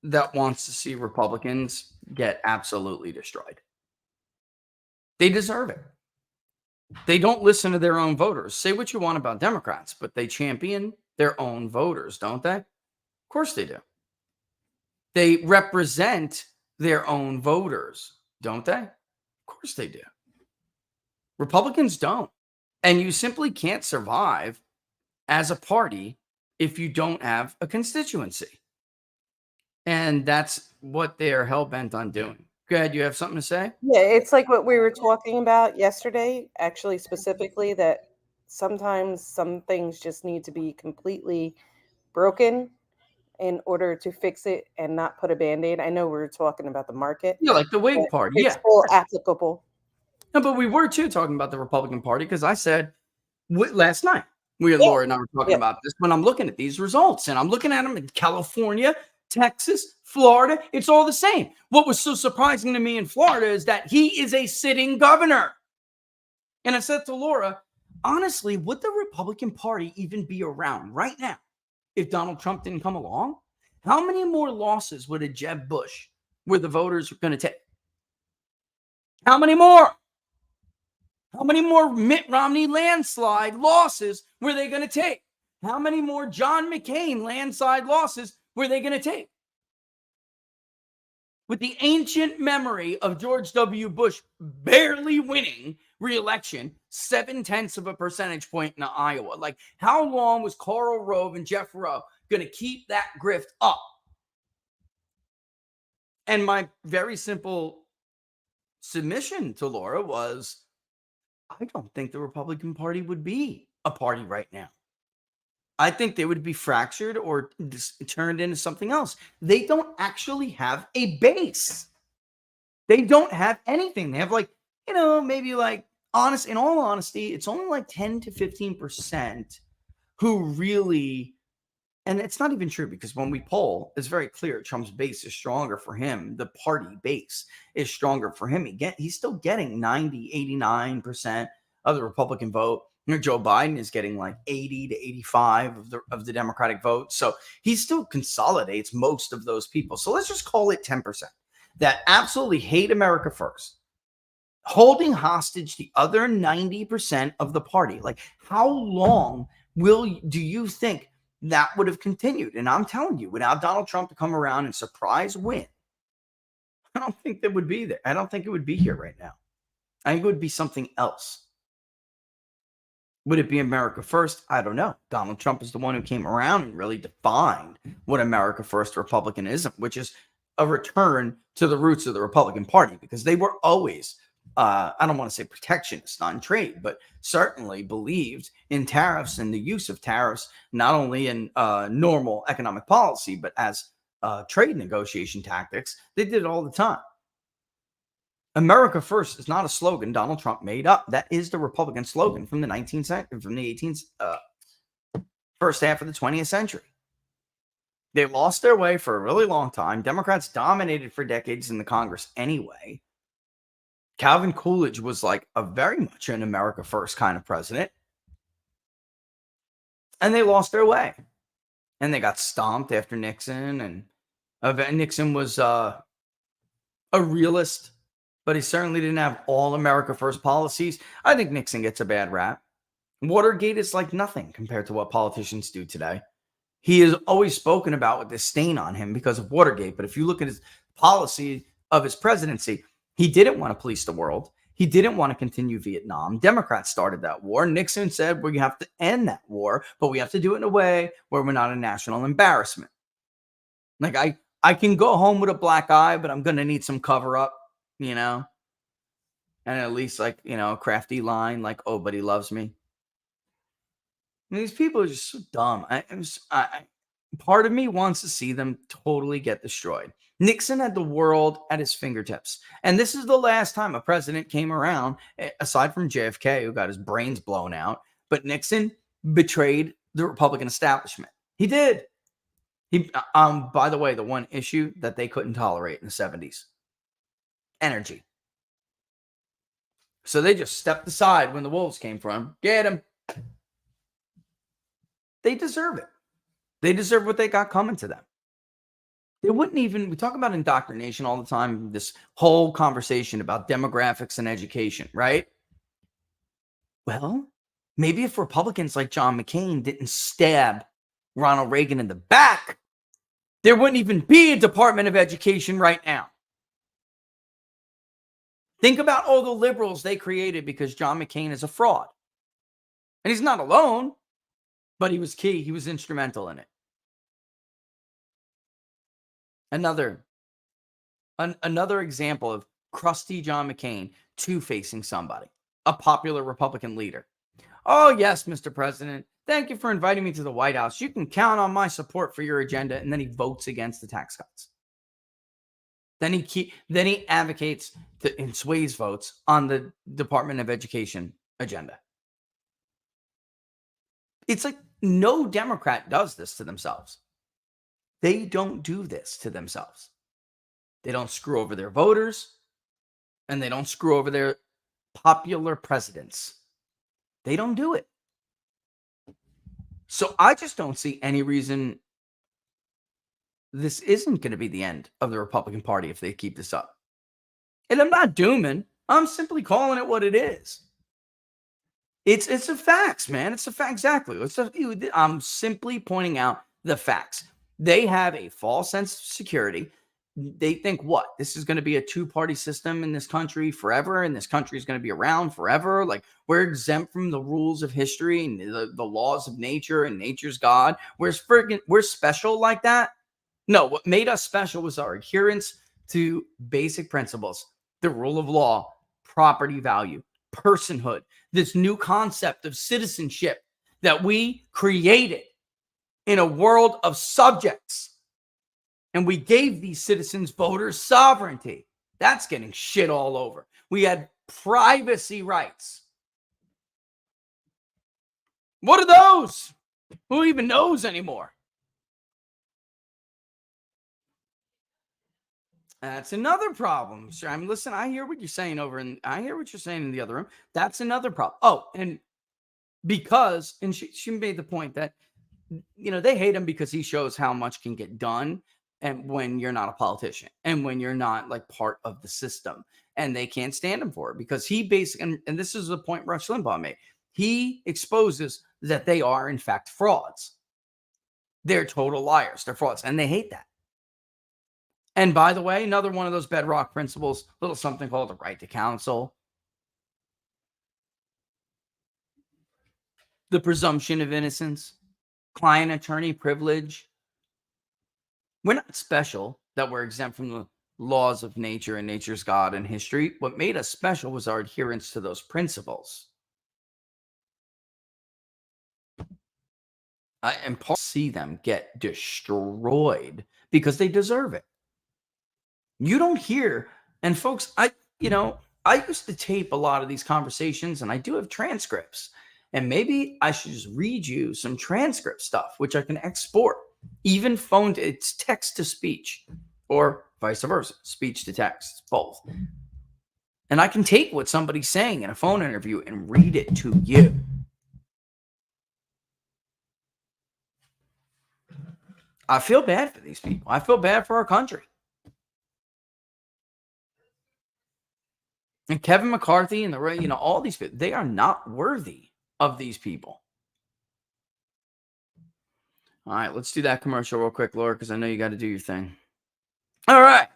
Speaker 1: that wants to see Republicans get absolutely destroyed. They deserve it. They don't listen to their own voters. Say what you want about Democrats, but they champion their own voters, don't they? Of course they do. They represent their own voters, don't they? Of course they do. Republicans don't. And you simply can't survive as a party if you don't have a constituency. And that's what they're hell-bent on doing. Go ahead, you have something to say?
Speaker 2: Yeah, it's like what we were talking about yesterday, actually specifically, that sometimes some things just need to be completely broken in order to fix it and not put a Band-Aid. I know we were talking about the market.
Speaker 1: Yeah, like the
Speaker 2: but
Speaker 1: Whig Party.
Speaker 2: it's
Speaker 1: Yeah.
Speaker 2: all applicable.
Speaker 1: No, but we were too talking about the Republican Party because I said last night,
Speaker 2: Yeah.
Speaker 1: Laura and I were talking
Speaker 2: Yeah.
Speaker 1: about this when I'm looking at these results, and I'm looking at them in California, Texas, Florida. It's all the same. What was so surprising to me in Florida is that he is a sitting governor. And I said to Laura, honestly, would the Republican Party even be around right now if Donald Trump didn't come along? How many more losses would a Jeb Bush, where the voters are going to take? How many more? How many more Mitt Romney landslide losses were they going to take? How many more John McCain landslide losses were they going to take? With the ancient memory of George W. Bush barely winning re-election 0.7 of a percentage point in Iowa. Like, how long was Karl Rove and Jeff Rowe going to keep that grift up? And my very simple submission to Laura was, I don't think the Republican Party would be a party right now. I think they would be fractured or turned into something else. They don't actually have a base. They don't have anything. They have maybe in all honesty, it's only like 10 to 15% who really, and it's not even true because when we poll, it's very clear Trump's base is stronger for him. The party base is stronger for him. He's still getting 90, 89% of the Republican vote. Joe Biden is getting like 80 to 85 of the Democratic vote. So he still consolidates most of those people. So let's just call it 10% that absolutely hate America first, holding hostage the other 90% of the party. Like, how long do you think that would have continued? And I'm telling you, without Donald Trump to come around and surprise win, I don't think that would be there. I don't think it would be here right now. I think it would be something else. Would it be America first? I don't know. Donald Trump is the one who came around and really defined what America first Republicanism, which is a return to the roots of the Republican Party, because they were always, I don't want to say protectionist on trade, but certainly believed in tariffs and the use of tariffs, not only in normal economic policy, but as trade negotiation tactics. They did it all the time. America first is not a slogan Donald Trump made up. That is the Republican slogan from the 18th, first half of the 20th century. They lost their way for a really long time. Democrats dominated for decades in the Congress anyway. Calvin Coolidge was like a very much an America first kind of president. And they lost their way. And they got stomped after Nixon. And Nixon was a realist, but he certainly didn't have all America first policies. I think Nixon gets a bad rap. Watergate is like nothing compared to what politicians do today. He is always spoken about with this stain on him because of Watergate. But if you look at his policy of his presidency, he didn't want to police the world. He didn't want to continue Vietnam. Democrats started that war. Nixon said, we have to end that war, but we have to do it in a way where we're not a national embarrassment. Like, I can go home with a black eye, but I'm going to need some cover up, you know? And at least, like, you know, a crafty line like, oh, but he loves me. I mean, these people are just so dumb. Part of me wants to see them totally get destroyed. Nixon had the world at his fingertips. And this is the last time a president came around, aside from JFK, who got his brains blown out. But Nixon betrayed the Republican establishment. He did. By the way, the one issue that they couldn't tolerate in the 70s, energy. So they just stepped aside when the wolves came from. Get them. They deserve it. They deserve what they got coming to them. They wouldn't even, we talk about indoctrination all the time, this whole conversation about demographics and education, right? Well, maybe if Republicans like John McCain didn't stab Ronald Reagan in the back, there wouldn't even be a Department of Education right now. Think about all the liberals they created because John McCain is a fraud. And he's not alone, but he was key. He was instrumental in it. Another example of crusty John McCain two-facing somebody, a popular Republican leader. Oh, yes, Mr. President. Thank you for inviting me to the White House. You can count on my support for your agenda. And then he votes against the tax cuts. Then he advocates and sways votes on the Department of Education agenda. It's like no Democrat does this to themselves. They don't do this to themselves. They don't screw over their voters, and they don't screw over their popular presidents. They don't do it. So I just don't see any reason this isn't going to be the end of the Republican Party if they keep this up. And I'm not dooming. I'm simply calling it what it is. It's a facts, man. It's a fact. Exactly. I'm simply pointing out the facts. They have a false sense of security. They think, what? This is going to be a two-party system in this country forever, and this country is going to be around forever. Like, we're exempt from the rules of history and the laws of nature, and nature's God. We're special like that? No, what made us special was our adherence to basic principles, the rule of law, property value, personhood, this new concept of citizenship that we created in a world of subjects. And we gave these citizens voters sovereignty. That's getting shit all over. We had privacy rights. What are those? Who even knows anymore? That's another problem. Sure, listen, I hear what you're saying I hear what you're saying in the other room. That's another problem. Oh, and because, and she made the point that, you know, they hate him because he shows how much can get done, and when you're not a politician and when you're not like part of the system, and they can't stand him for it because he basically, and this is the point Rush Limbaugh made, he exposes that they are in fact frauds. They're total liars. They're frauds, and they hate that. And by the way, another one of those bedrock principles, little something called the right to counsel. the presumption of innocence, client-attorney privilege. We're not special that we're exempt from the laws of nature and nature's God and history. What made us special was our adherence to those principles. And see them get destroyed because they deserve it. You don't hear, and folks, I used to tape a lot of these conversations, and I do have transcripts. And maybe I should just read you some transcript stuff, which I can export. Even phone, it's text to speech, or vice versa, speech to text, both. And I can take what somebody's saying in a phone interview and read it to you. I feel bad for these people. I feel bad for our country. And Kevin McCarthy and all these people, they are not worthy of these people. All right, let's do that commercial real quick, Laura, because I know you got to do your thing. All right.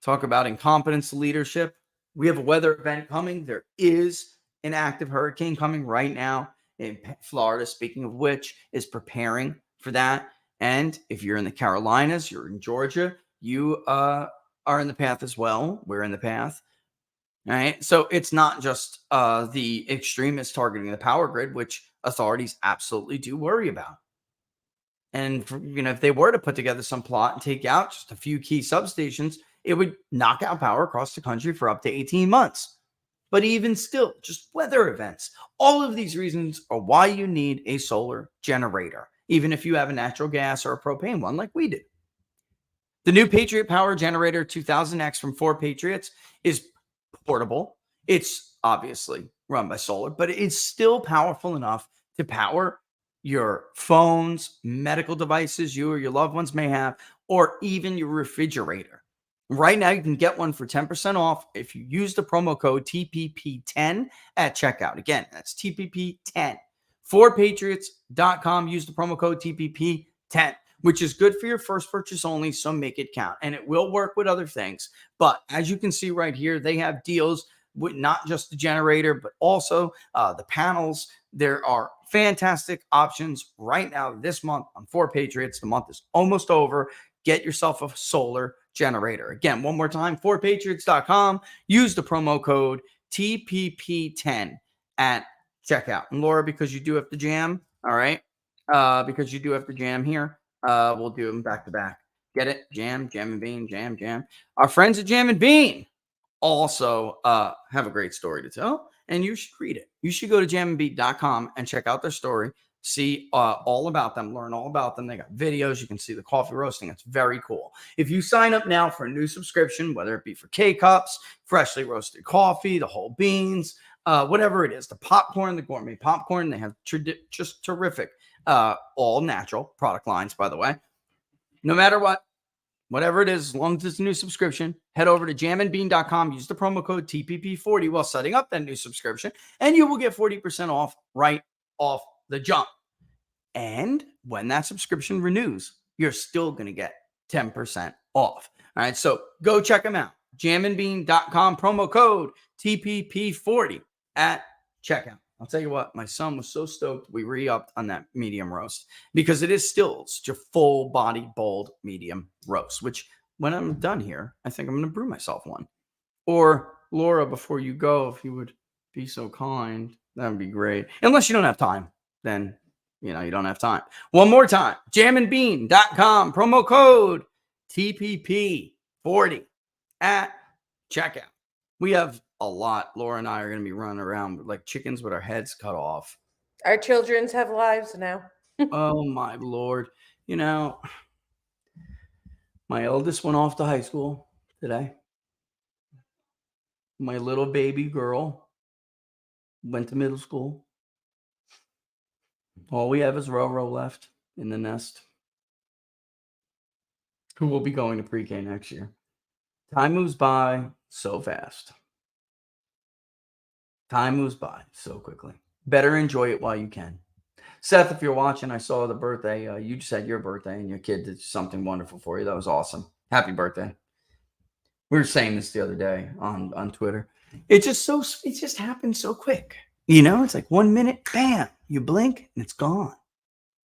Speaker 1: Talk about incompetence leadership. We have a weather event coming. There is an active hurricane coming right now in Florida, speaking of which, is preparing for that. And if you're in the Carolinas, you're in Georgia, you are in the path as well. We're in the path. All right. So it's not just the extremists targeting the power grid, which authorities absolutely do worry about. And if they were to put together some plot and take out just a few key substations, it would knock out power across the country for up to 18 months. But even still, just weather events. All of these reasons are why you need a solar generator, even if you have a natural gas or a propane one like we do. The new Patriot Power Generator 2000X from 4Patriots is portable. It's obviously run by solar, but it's still powerful enough to power your phones, medical devices you or your loved ones may have, or even your refrigerator. Right now, you can get one for 10% off if you use the promo code TPP10 at checkout. Again, that's TPP10. 4patriots.com. Use the promo code TPP10, which is good for your first purchase only, so make it count. And it will work with other things. But as you can see right here, they have deals with not just the generator, but also the panels. There are fantastic options right now this month on 4Patriots. The month is almost over. Get yourself a solar generator. Again, one more time, 4patriots.com. Use the promo code TPP10 at checkout. And Laura, because you do have to jam, all right? Because you do have to jam here, we'll do them back to back. Get it? Jam and Bean, jam. Our friends at Jam and Bean also have a great story to tell, and you should read it. You should go to jamandbean.com and check out their story, see all about them, learn all about them. They got videos. You can see the coffee roasting. It's very cool. If you sign up now for a new subscription, whether it be for K-Cups, freshly roasted coffee, the whole beans, whatever it is, the popcorn, the gourmet popcorn, they have just terrific, all natural product lines, by the way. No matter what, whatever it is, as long as it's a new subscription, head over to jamandbean.com, use the promo code TPP40 while setting up that new subscription, and you will get 40% off right off the jump. And when that subscription renews, you're still going to get 10% off. All right, so go check them out. jamandbean.com, promo code TPP40 at checkout. I'll tell you what, my son was so stoked we re-upped on that medium roast because it is still such a full body, bold medium roast, which when I'm done here, I think I'm going to brew myself one. Or Laura, before you go, if you would be so kind, that would be great. Unless you don't have time, then, you don't have time. One more time, jamandbean.com, promo code TPP40 at checkout. We have a lot. Laura and I are going to be running around like chickens with our heads cut off.
Speaker 2: Our children have lives now.
Speaker 1: Oh, my Lord. My eldest went off to high school today. My little baby girl went to middle school. All we have is Roro left in the nest, who will be going to pre-K next year. Time moves by so fast. Time moves by so quickly. Better enjoy it while you can. Seth, if you're watching, I saw the birthday. You just had your birthday and your kid did something wonderful for you. That was awesome. Happy birthday. We were saying this the other day on Twitter. It just happened so quick. You know, it's like 1 minute, bam, you blink and it's gone.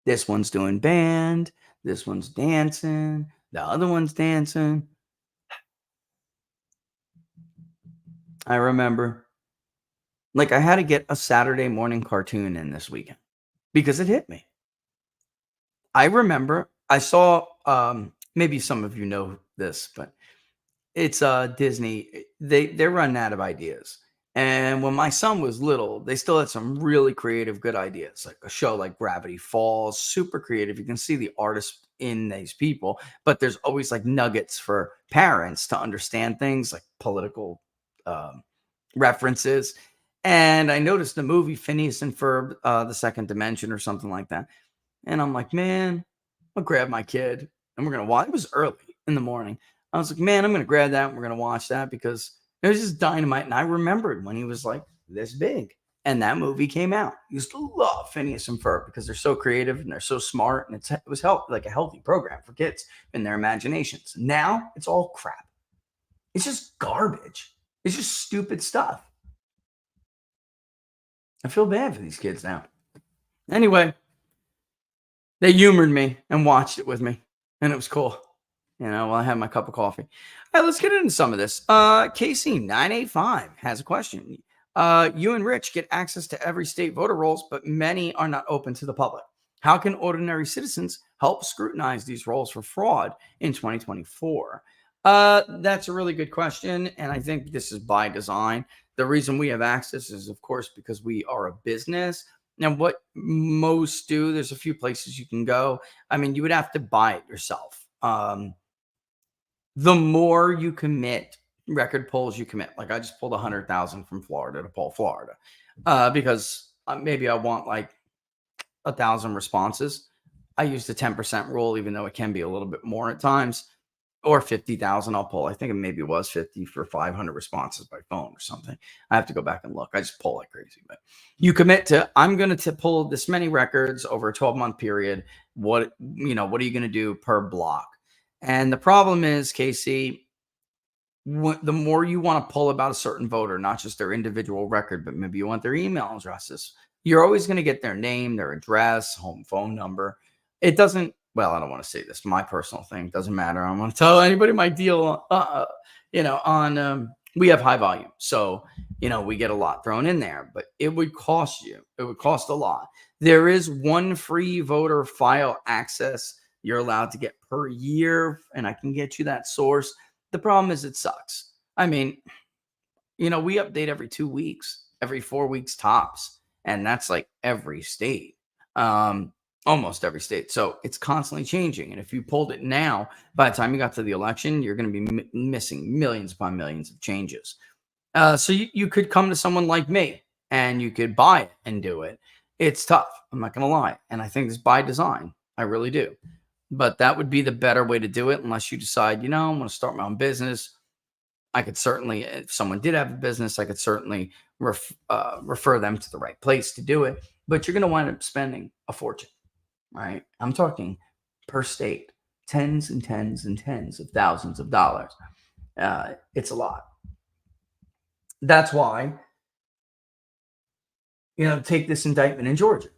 Speaker 1: This one's doing band, this one's dancing, the other one's dancing. I remember, like, I had to get a Saturday morning cartoon in this weekend because it hit me. I remember I saw, maybe some of you know this, but it's Disney. They're running out of ideas. And when my son was little, they still had some really creative, good ideas. Like a show like Gravity Falls, super creative. You can see the artists in these people, but there's always like nuggets for parents to understand things like political um, references. And I noticed the movie Phineas and Ferb, The Second Dimension, or something like that. And I'm like, man, I'll grab my kid and we're gonna watch. It was early in the morning. I was like, man, I'm gonna grab that and we're gonna watch that because it was just dynamite. And I remembered when he was like this big. And that movie came out. I used to love Phineas and Ferb because they're so creative and they're so smart, and it was like a healthy program for kids and their imaginations. Now it's all crap. It's just garbage. It's just stupid stuff. I feel bad for these kids now. Anyway, they humored me and watched it with me, and it was cool. You know, while I had my cup of coffee. All right, let's get into some of this. KC985 has a question. You and Rich get access to every state voter rolls, but many are not open to the public. How can ordinary citizens help scrutinize these rolls for fraud in 2024? That's a really good question, and I think this is by design. The reason we have access is, of course, because we are a business. Now, what most do, there's a few places you can go. I mean, you would have to buy it yourself. The more you commit, record polls you commit. Like I just pulled 100,000 from Florida to poll Florida because maybe I want like 1,000 responses. I use the 10% rule, even though it can be a little bit more at times, or 50,000 I'll pull. I think it maybe was 50 for 500 responses by phone or something. I have to go back and look. I just pull like crazy. But you commit to, I'm going to pull this many records over a 12-month period. What are you going to do per block? And the problem is, Casey, the more you want to pull about a certain voter, not just their individual record, but maybe you want their email addresses, you're always going to get their name, their address, home phone number. It doesn't, well, I don't want to say this. My personal thing doesn't matter. I don't want to tell anybody my deal, we have high volume. So, we get a lot thrown in there, but it would cost you. It would cost a lot. There is one free voter file access you're allowed to get per year, and I can get you that source. The problem is it sucks. I mean, we update every 2 weeks, every 4 weeks tops, and that's like every state, almost every state. So it's constantly changing. And if you pulled it now, by the time you got to the election, you're going to be missing millions upon millions of changes. So you could come to someone like me and you could buy it and do it. It's tough. I'm not going to lie. And I think it's by design. I really do. But that would be the better way to do it, unless you decide, I'm going to start my own business. I could certainly, if someone did have a business, I could certainly refer them to the right place to do it. But you're going to wind up spending a fortune, right? I'm talking per state, tens and tens and tens of thousands of dollars. It's a lot. That's why, take this indictment in Georgia.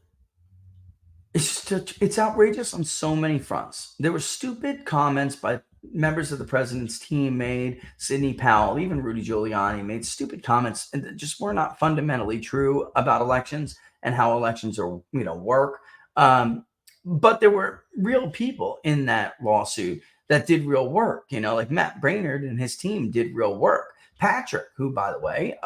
Speaker 1: It's outrageous on so many fronts. There were stupid comments by members of the president's team made, Sidney Powell, even Rudy Giuliani made stupid comments that just were not fundamentally true about elections and how elections are, work. But there were real people in that lawsuit that did real work, like Matt Brainerd and his team did real work. Patrick, who, by the way,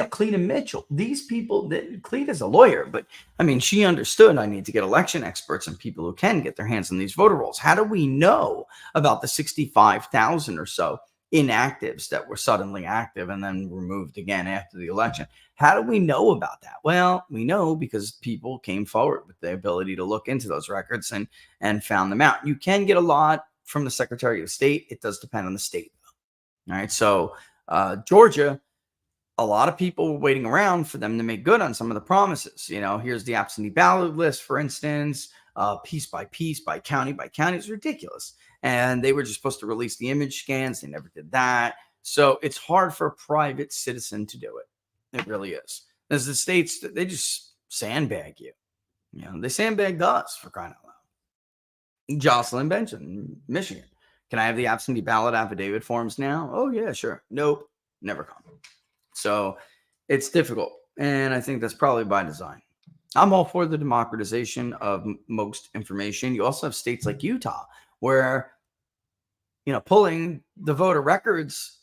Speaker 1: Cleta Mitchell, these people, Cleta's a lawyer, but I mean, she understood I need to get election experts and people who can get their hands on these voter rolls. How do we know about the 65,000 or so inactives that were suddenly active and then removed again after the election? How do we know about that? Well, we know because people came forward with the ability to look into those records and found them out. You can get a lot from the Secretary of State. It does depend on the state, though. All right. So Georgia, a lot of people were waiting around for them to make good on some of the promises. Here's the absentee ballot list, for instance, piece by piece, by county. It's ridiculous. And they were just supposed to release the image scans. They never did that. So it's hard for a private citizen to do it. It really is. As the states, they just sandbag you. You know, they sandbagged us, for crying out loud. Jocelyn Benson, Michigan. Can I have the absentee ballot affidavit forms now? Oh, yeah, sure. Nope. Never come. So it's difficult. And I think that's probably by design. I'm all for the democratization of most information. You also have states like Utah where, you know, pulling the voter records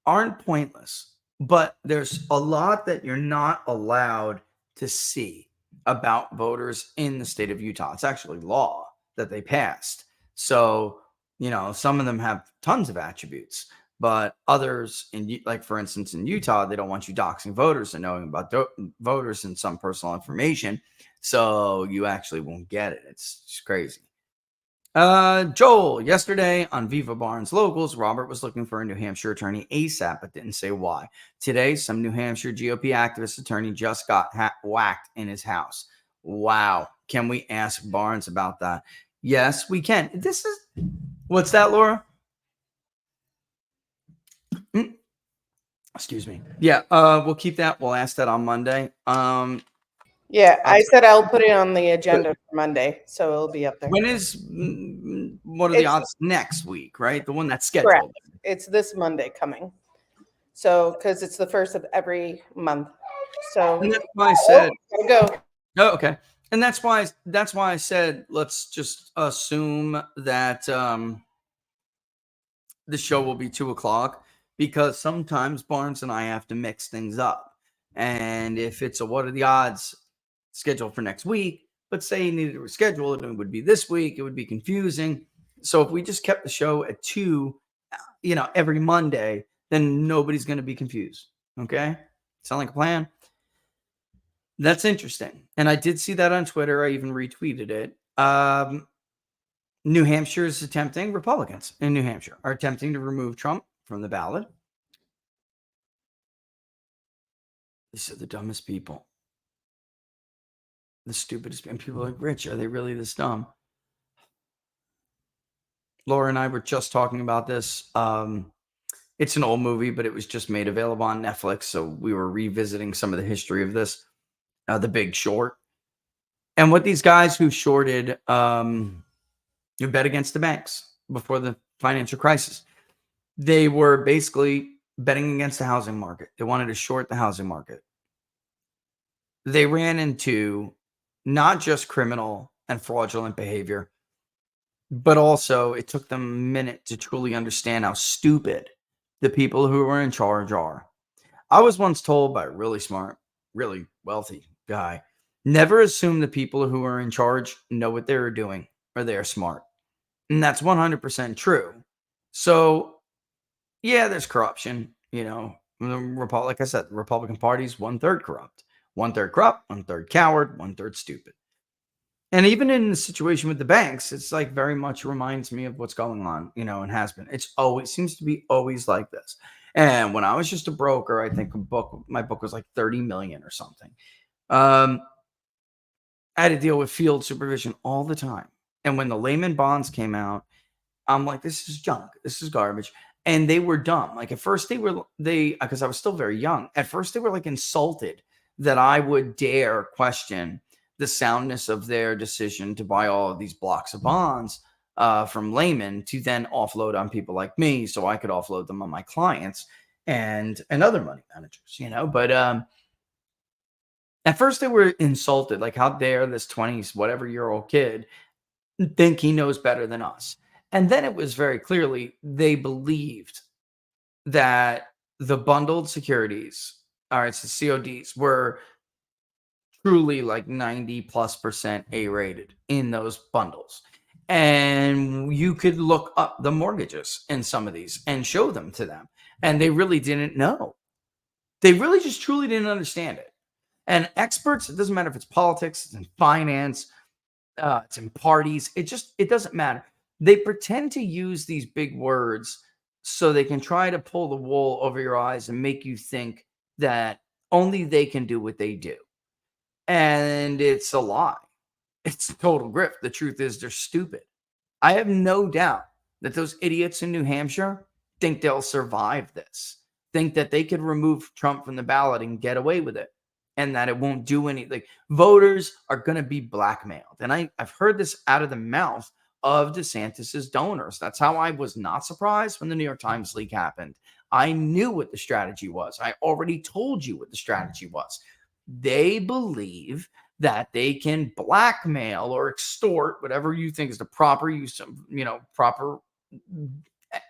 Speaker 1: aren't pointless, but there's a lot that you're not allowed to see about voters in the state of Utah. It's actually law that they passed. So, you know, some of them have tons of attributes, but others, like for instance, in Utah, they don't want you doxing voters and knowing about voters and some personal information. So you actually won't get it. It's just crazy. Joel, yesterday on Viva Barnes Locals, Robert was looking for a New Hampshire attorney ASAP, but didn't say why. Today, some New Hampshire GOP activist attorney just got whacked in his house. Wow. Can we ask Barnes about that? Yes, we can. This is, what's that, Laura? Excuse me. Yeah, we'll keep that. We'll ask that on Monday.
Speaker 2: Yeah, I said I'll put it on the agenda for Monday, so it'll be up there.
Speaker 1: When is, what are the odds next week, right? The one that's scheduled.
Speaker 2: Correct. It's this Monday coming. So, because it's the first of every month. So,
Speaker 1: and that's why I said,
Speaker 2: go.
Speaker 1: Oh, okay. And that's why I said, let's just assume that the show will be 2:00, because sometimes Barnes and I have to mix things up. And if it's a what are the odds scheduled for next week, but say you needed to reschedule it, it would be this week, it would be confusing. So if we just kept the show at 2, you know, every Monday, then nobody's going to be confused. Okay. Sound like a plan? That's interesting. And I did see that on Twitter. I even retweeted it. New Hampshire is attempting, Republicans in New Hampshire are attempting to remove Trump from the ballot. These are the dumbest people. The stupidest. And people are like, Rich, are they really this dumb? Laura and I were just talking about this. It's an old movie, but it was just made available on Netflix. So we were revisiting some of the history of this, The Big Short. And what these guys who shorted, who bet against the banks before the financial crisis, they were basically betting against the housing market. They wanted to short the housing market. They ran into not just criminal and fraudulent behavior, but also it took them a minute to truly understand how stupid the people who were in charge are. I was once told by a really smart, really wealthy guy, never assume the people who are in charge know what they're doing or they're smart. And that's 100% true. So, yeah, there's corruption. You know, like I said, the Republican Party's 1/3 corrupt, 1/3 corrupt, 1/3 coward, 1/3 stupid. And even in the situation with the banks, it's like very much reminds me of what's going on, you know, and has been. It's always seems to be always like this. And when I was just a broker, I think my book was like 30 million or something. I had to deal with field supervision all the time. And when the Lehman bonds came out, I'm like, this is junk. This is garbage. And they were dumb. Like at first because I was still very young. At first they were like insulted that I would dare question the soundness of their decision to buy all of these blocks of bonds from Lehman to then offload on people like me so I could offload them on my clients and other money managers, you know. But at first they were insulted. Like, how dare this 20s, whatever year old kid think he knows better than us? And then it was very clearly they believed that the bundled securities, all right, so CODs, were truly like 90+% A-rated in those bundles. And you could look up the mortgages in some of these and show them to them. And they really didn't know. They really just truly didn't understand it. And experts, it doesn't matter if it's politics, it's in finance, it's in parties. It doesn't matter. They pretend to use these big words so they can try to pull the wool over your eyes and make you think that only they can do what they do. And it's a lie. It's total grift. The truth is they're stupid. I have no doubt that those idiots in New Hampshire think they'll survive this. think that they could remove Trump from the ballot and get away with it, and that it won't do anything. Voters are going to be blackmailed. And I've heard this out of the mouth of DeSantis's donors. That's how I was not surprised when the New York Times leak happened. I knew what the strategy was. I already told you what the strategy was. They believe that they can blackmail or extort, whatever you think is the proper use of, proper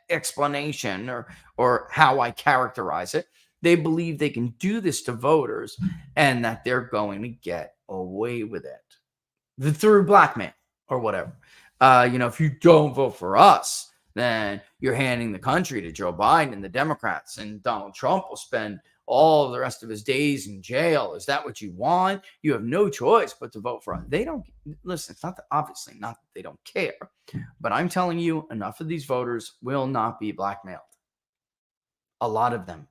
Speaker 1: explanation or how I characterize it. They believe they can do this to voters and that they're going to get away with it through blackmail or whatever. If you don't vote for us, then you're handing the country to Joe Biden and the Democrats, and Donald Trump will spend all the rest of his days in jail. Is that what you want? You have no choice but to vote for us. They don't listen. It's not that, obviously not that they don't care, but I'm telling you, enough of these voters will not be blackmailed. A lot of them.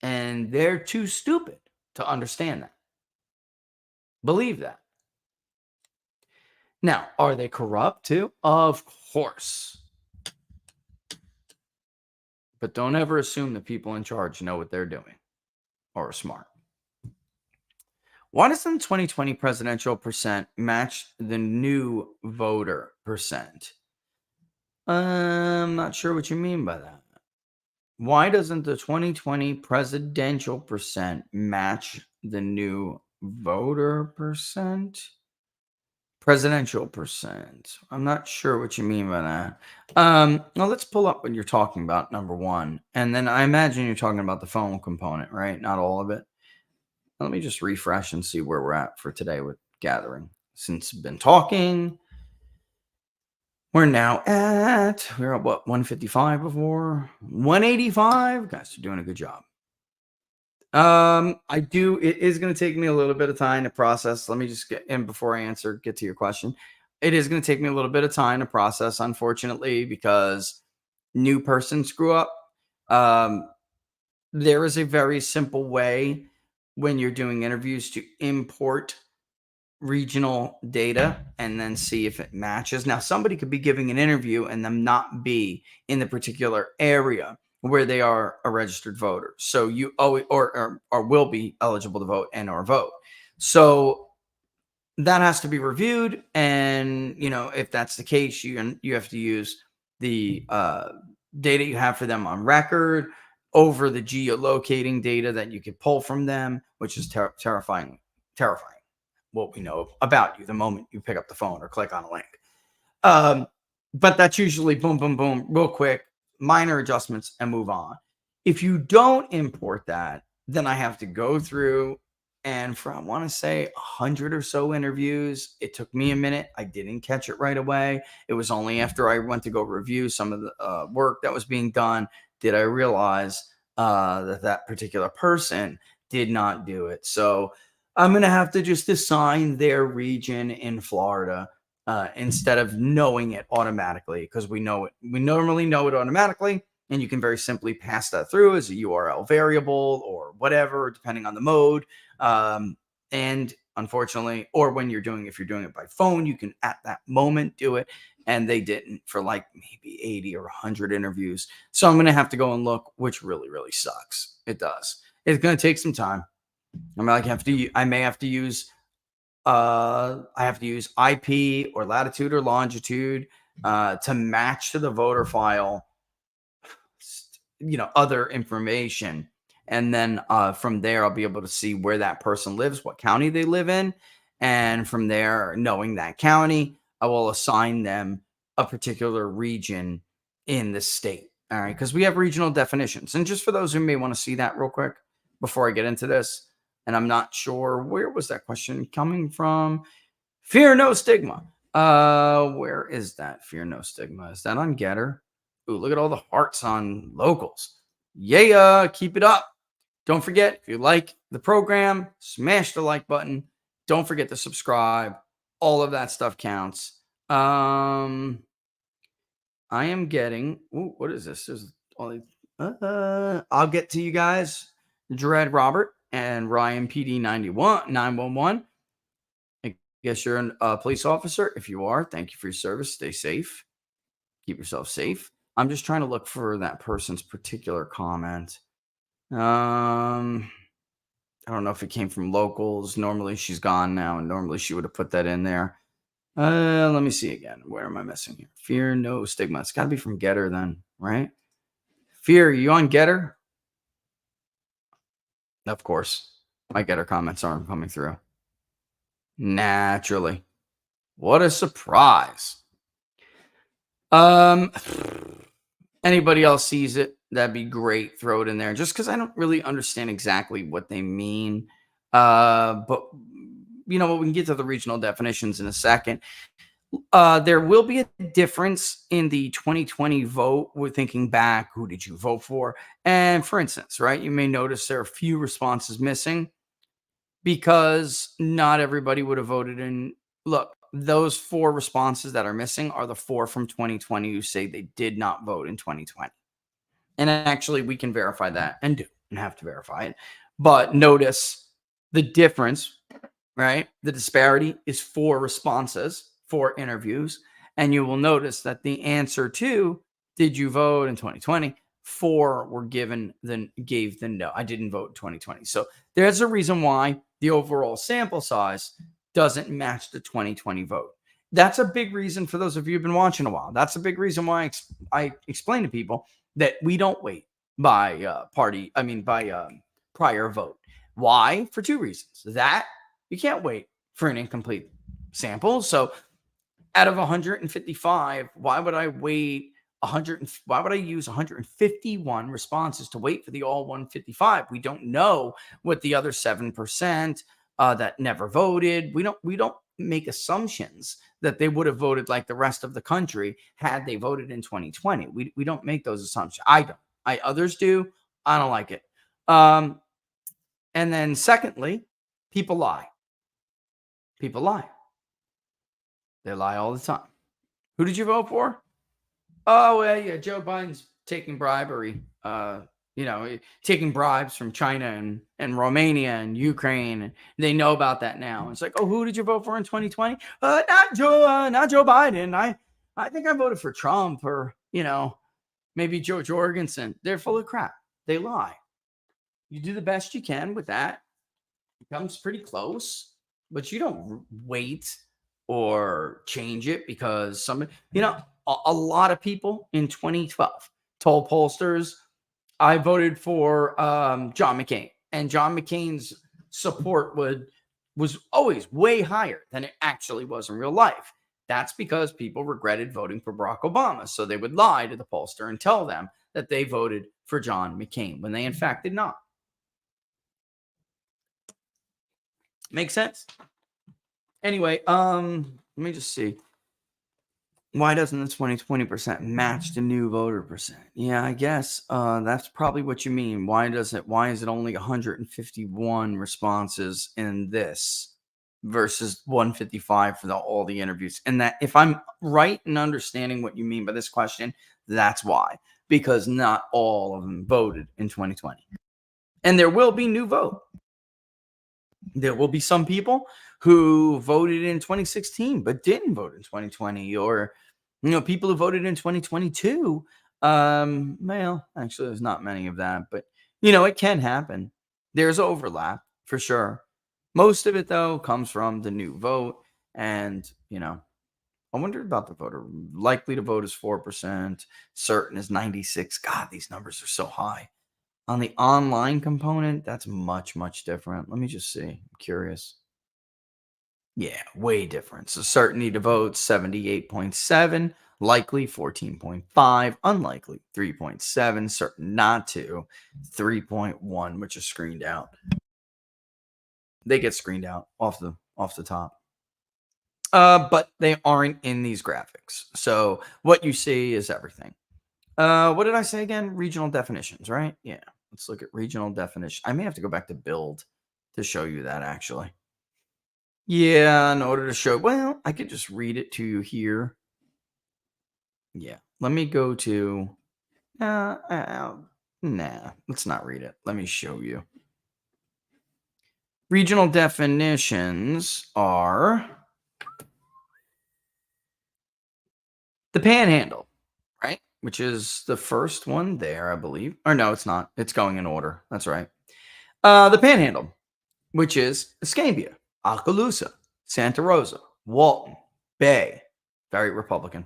Speaker 1: And they're too stupid to understand that. Believe that. Now, are they corrupt too? Of course. But don't ever assume the people in charge know what they're doing or are smart. Why doesn't the 2020 presidential percent match the new voter percent? I'm not sure what you mean by that. Why doesn't the 2020 presidential percent match the new voter percent? Presidential percent. I'm not sure what you mean by that. Well, let's pull up what you're talking about, number one. And then I imagine you're talking about the phone component, right? Not all of it. Let me just refresh and see where we're at for today with gathering. Since I've been talking, we're at what, 155 before? 185? Guys are doing a good job. It is going to take me a little bit of time to process. Let me just get in before I get to your question. It is going to take me a little bit of time to process, unfortunately, because new person screw up. There is a very simple way when you're doing interviews to import regional data and then see if it matches. Now, somebody could be giving an interview and them not be in the particular area where they are a registered voter. So you or will be eligible to vote and or vote. So that has to be reviewed. And, if that's the case, you have to use the data you have for them on record over the geolocating data that you could pull from them, which is terrifying what we know about you the moment you pick up the phone or click on a link. But that's usually boom, boom, boom, real quick, minor adjustments and move on. If you don't import that, then I have to go through and for, I want to say 100 or so interviews. It took me a minute. I didn't catch it right away. It was only after I went to go review some of the work that was being done did I realize that particular person did not do it. So I'm going to have to just assign their region in Florida instead of knowing it automatically, because we know it. We normally know it automatically, and you can very simply pass that through as a URL variable or whatever, depending on the mode. And unfortunately, or if you're doing it by phone, you can at that moment do it. And they didn't for like maybe 80 or 100 interviews. So I'm going to have to go and look, which really, really sucks. It does. It's going to take some time. I may have to use IP or latitude or longitude to match to the voter file, other information. And then from there, I'll be able to see where that person lives, what county they live in. And from there, knowing that county, I will assign them a particular region in the state. All right. Because we have regional definitions. And just for those who may want to see that real quick before I get into this, and I'm not sure where was that question coming from. Fear no stigma. Where is that? Fear no stigma. Is that on Getter? Ooh, look at all the hearts on locals. Yeah, keep it up. Don't forget, if you like the program, smash the like button. Don't forget to subscribe. All of that stuff counts. I am getting. Ooh, what is this? There's all these. I'll get to you guys. Dread Robert and Ryan PD 911. I guess you're a police officer. If you are, thank you for your service. Stay safe. Keep yourself safe. I'm just trying to look for that person's particular comment. I don't know if it came from locals. Normally she's gone now, and normally she would have put that in there. Let me see again. Where am I missing here? Fear, no stigma. It's got to be from Getter then, right? Fear, you on Getter? Of course. My Getter comments aren't coming through. Naturally. What a surprise. Anybody else sees it, that'd be great. Throw it in there. Just because I don't really understand exactly what they mean. But you know what? We can get to the regional definitions in a second. There will be a difference in the 2020 vote. We're thinking back, who did you vote for? And for instance, right, you may notice there are a few responses missing because not everybody would have voted in. Look, those 4 responses that are missing are the 4 from 2020 who say they did not vote in 2020. And actually, we can verify that and have to verify it. But notice the difference, right? The disparity is 4 responses, 4 interviews. And you will notice that the answer to, did you vote in 2020? 4 were gave the no. I didn't vote in 2020. So there's a reason why the overall sample size doesn't match the 2020 vote. That's a big reason for those of you who've been watching a while. That's a big reason why I explain to people that we don't wait by prior vote. Why? For 2 reasons. That you can't wait for an incomplete sample. So out of 155, why would I wait 100? Why would I use 151 responses to wait for the all 155? We don't know what the other 7% that never voted. We don't make assumptions that they would have voted like the rest of the country had they voted in 2020. We don't make those assumptions. I don't. Others do. I don't like it. And then secondly, people lie. People lie. They lie all the time. Who did you vote for? Oh, well, yeah, Joe Biden's taking bribery. Taking bribes from China and Romania and Ukraine. They know about that now. It's like, oh, who did you vote for in 2020? Not Joe Biden. I think I voted for Trump or, maybe Joe Jorgensen. They're full of crap. They lie. You do the best you can with that. It comes pretty close, but you don't wait or change it because a lot of people in 2012 told pollsters, I voted for John McCain, and John McCain's support was always way higher than it actually was in real life. That's because people regretted voting for Barack Obama. So they would lie to the pollster and tell them that they voted for John McCain when they in fact did not. Make sense? Anyway, let me just see. Why doesn't the 20% match the new voter percent? Yeah, I guess that's probably what you mean. Why is it only 151 responses in this versus 155 for all the interviews? And that, if I'm right in understanding what you mean by this question, that's why. Because not all of them voted in 2020. And there will be new vote. There will be some people who voted in 2016 but didn't vote in 2020, or people who voted in 2022. Well, actually, there's not many of that, but it can happen. There's overlap for sure. Most of it though comes from the new vote, and I wonder about the voter. Likely to vote is 4%. Certain is 96. God, these numbers are so high. On the online component, that's much, much different. Let me just see. I'm curious. Yeah, way different. So certainty to vote, 78.7. Likely, 14.5. Unlikely, 3.7. Certain not to, 3.1, which is screened out. They get screened out off the top. But they aren't in these graphics. So what you see is everything. What did I say again? Regional definitions, right? Yeah. Let's look at regional definition. I may have to go back to build to show you that actually. Yeah, in order to show, well, I could just read it to you here. Yeah. Let me go to, nah, let's not read it. Let me show you. Regional definitions are the panhandle, right? which is the first one there, I believe. Or no, it's not. It's going in order. That's right. The Panhandle, which is Escambia, Okaloosa, Santa Rosa, Walton, Bay, very Republican,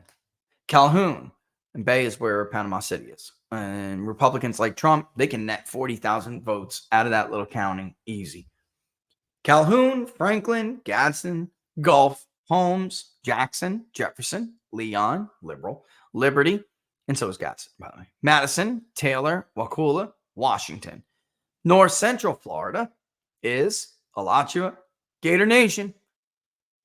Speaker 1: Calhoun, and Bay is where Panama City is. And Republicans like Trump, they can net 40,000 votes out of that little county easy. Calhoun, Franklin, Gadsden, Gulf, Holmes, Jackson, Jefferson, Leon, Liberal, Liberty, and so is Gadsden, by the way. Madison, Taylor, Wakulla, Washington. North Central Florida is Alachua, Gator Nation,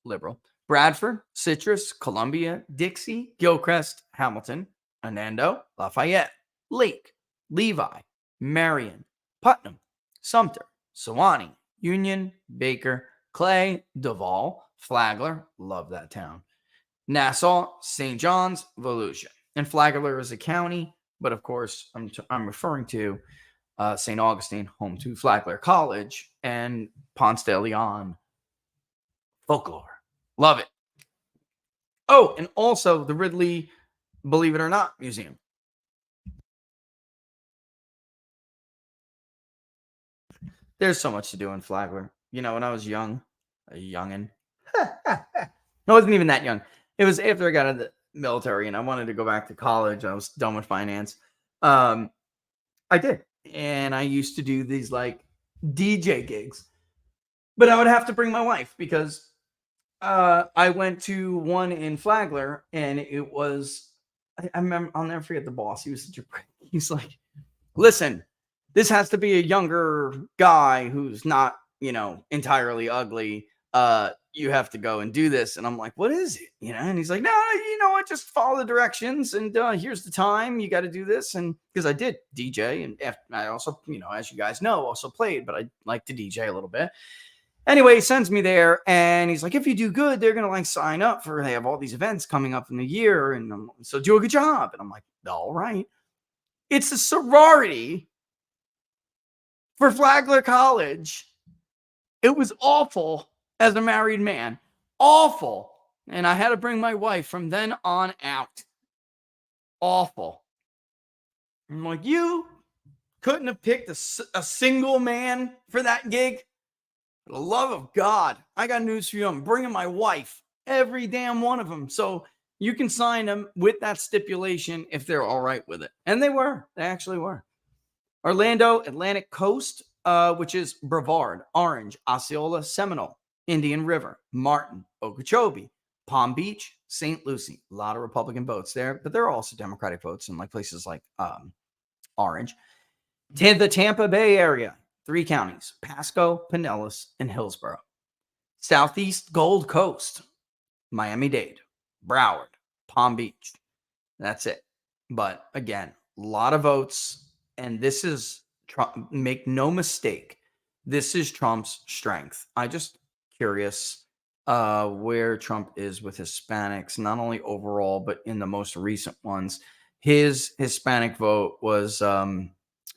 Speaker 1: Liberal. Bradford, Citrus, Columbia, Dixie, Gilchrist, Hamilton, Anando, Lafayette, Lake, Levi, Marion, Putnam, Sumter, Sewanee, Union, Baker, Clay, Duval, Flagler, love that town, Nassau, St. John's, Volusia. And Flagler is a county, but of course, I'm referring to St. Augustine, home to Flagler College, and Ponce de Leon, folklore. Love it. Oh, and also the Ridley, believe it or not, museum. There's so much to do in Flagler. You know, when I was young, a youngin'. I wasn't even that young. It was after I got out of the military and I wanted to go back to college. I was done with finance. I did. And I used to do these like DJ gigs. But I would have to bring my wife because I went to one in Flagler and it was, I remember, I'll never forget the boss. He was such a prick. He's like, listen, this has to be a younger guy who's not, you know, entirely ugly. You have to go and do this. And I'm like, what is it? You know, and he's like, no, you know what? Just follow the directions. And here's the time. You got to do this. And because I did DJ and I also, you know, as you guys know, also played, but I like to DJ a little bit. Anyway, he sends me there and he's like, if you do good, they're going to like sign up for, they have all these events coming up in the year. And so do a good job. And I'm like, all right. It's a sorority for Flagler College. It was awful as a married man. Awful. And I had to bring my wife from then on out. Awful. I'm like, you couldn't have picked a single man for that gig? For the love of God, I got news for you. I'm bringing my wife, every damn one of them. So you can sign them with that stipulation if they're all right with it. And they were. They actually were. Orlando, Atlantic Coast, which is Brevard, Orange, Osceola, Seminole, Indian River, Martin, Okeechobee, Palm Beach, St. Lucie. A lot of Republican votes there, but there are also Democratic votes in like places like Orange. The Tampa Bay area. 3 counties, Pasco, Pinellas, and Hillsborough. Southeast Gold Coast, Miami-Dade, Broward, Palm Beach. That's it. But again, a lot of votes. And this is, Trump, make no mistake, this is Trump's strength. I just curious where Trump is with Hispanics, not only overall, but in the most recent ones. His Hispanic vote was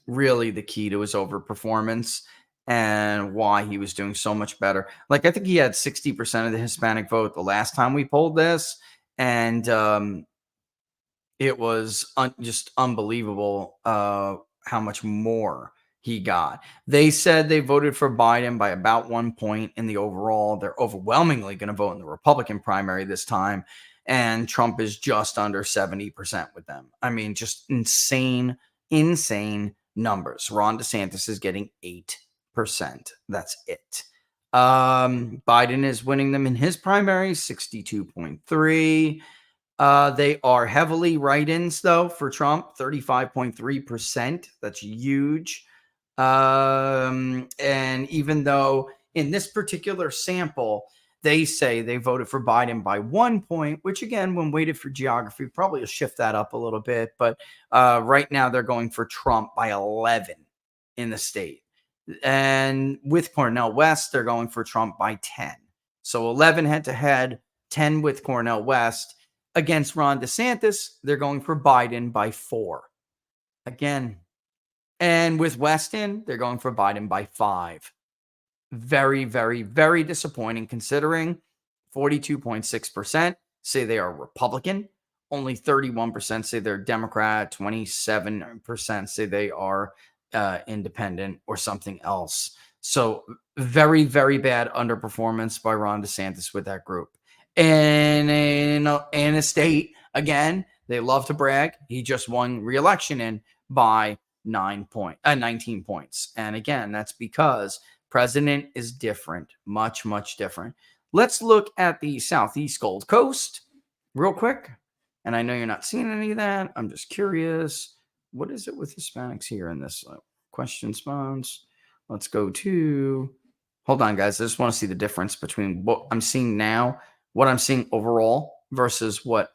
Speaker 1: really the key to his overperformance and why he was doing so much better. Like, I think he had 60% of the Hispanic vote the last time we polled this. And it was just unbelievable how much more he got. They said they voted for Biden by about 1 point in the overall. They're overwhelmingly going to vote in the Republican primary this time. And Trump is just under 70% with them. I mean, just insane numbers. Ron DeSantis is getting 8%. That's it. Biden is winning them in his primary, 62.3. They are heavily write-ins, though, for Trump, 35.3%. That's huge. And even though in this particular sample, they say they voted for Biden by 1 point, which, again, when weighted for geography, probably will shift that up a little bit. But right now, they're going for Trump by 11 in the state. And with Cornel West, they're going for Trump by 10. So 11 head-to-head, 10 with Cornel West. Against Ron DeSantis, they're going for Biden by 4. Again. And with Weston, they're going for Biden by 5. Very, very, very disappointing considering 42.6% say they are Republican. only 31% say they're Democrat, 27% say they are independent or something else. So very, very bad underperformance by Ron DeSantis with that group. And in a state, again, they love to brag. He just won re-election in by 19 points. And again, that's because president is different, much, much different. Let's look at the Southeast Gold Coast real quick. And I know you're not seeing any of that. I'm just curious. What is it with Hispanics here in this question response? Let's go to, hold on, guys. I just want to see the difference between what I'm seeing now, what I'm seeing overall versus what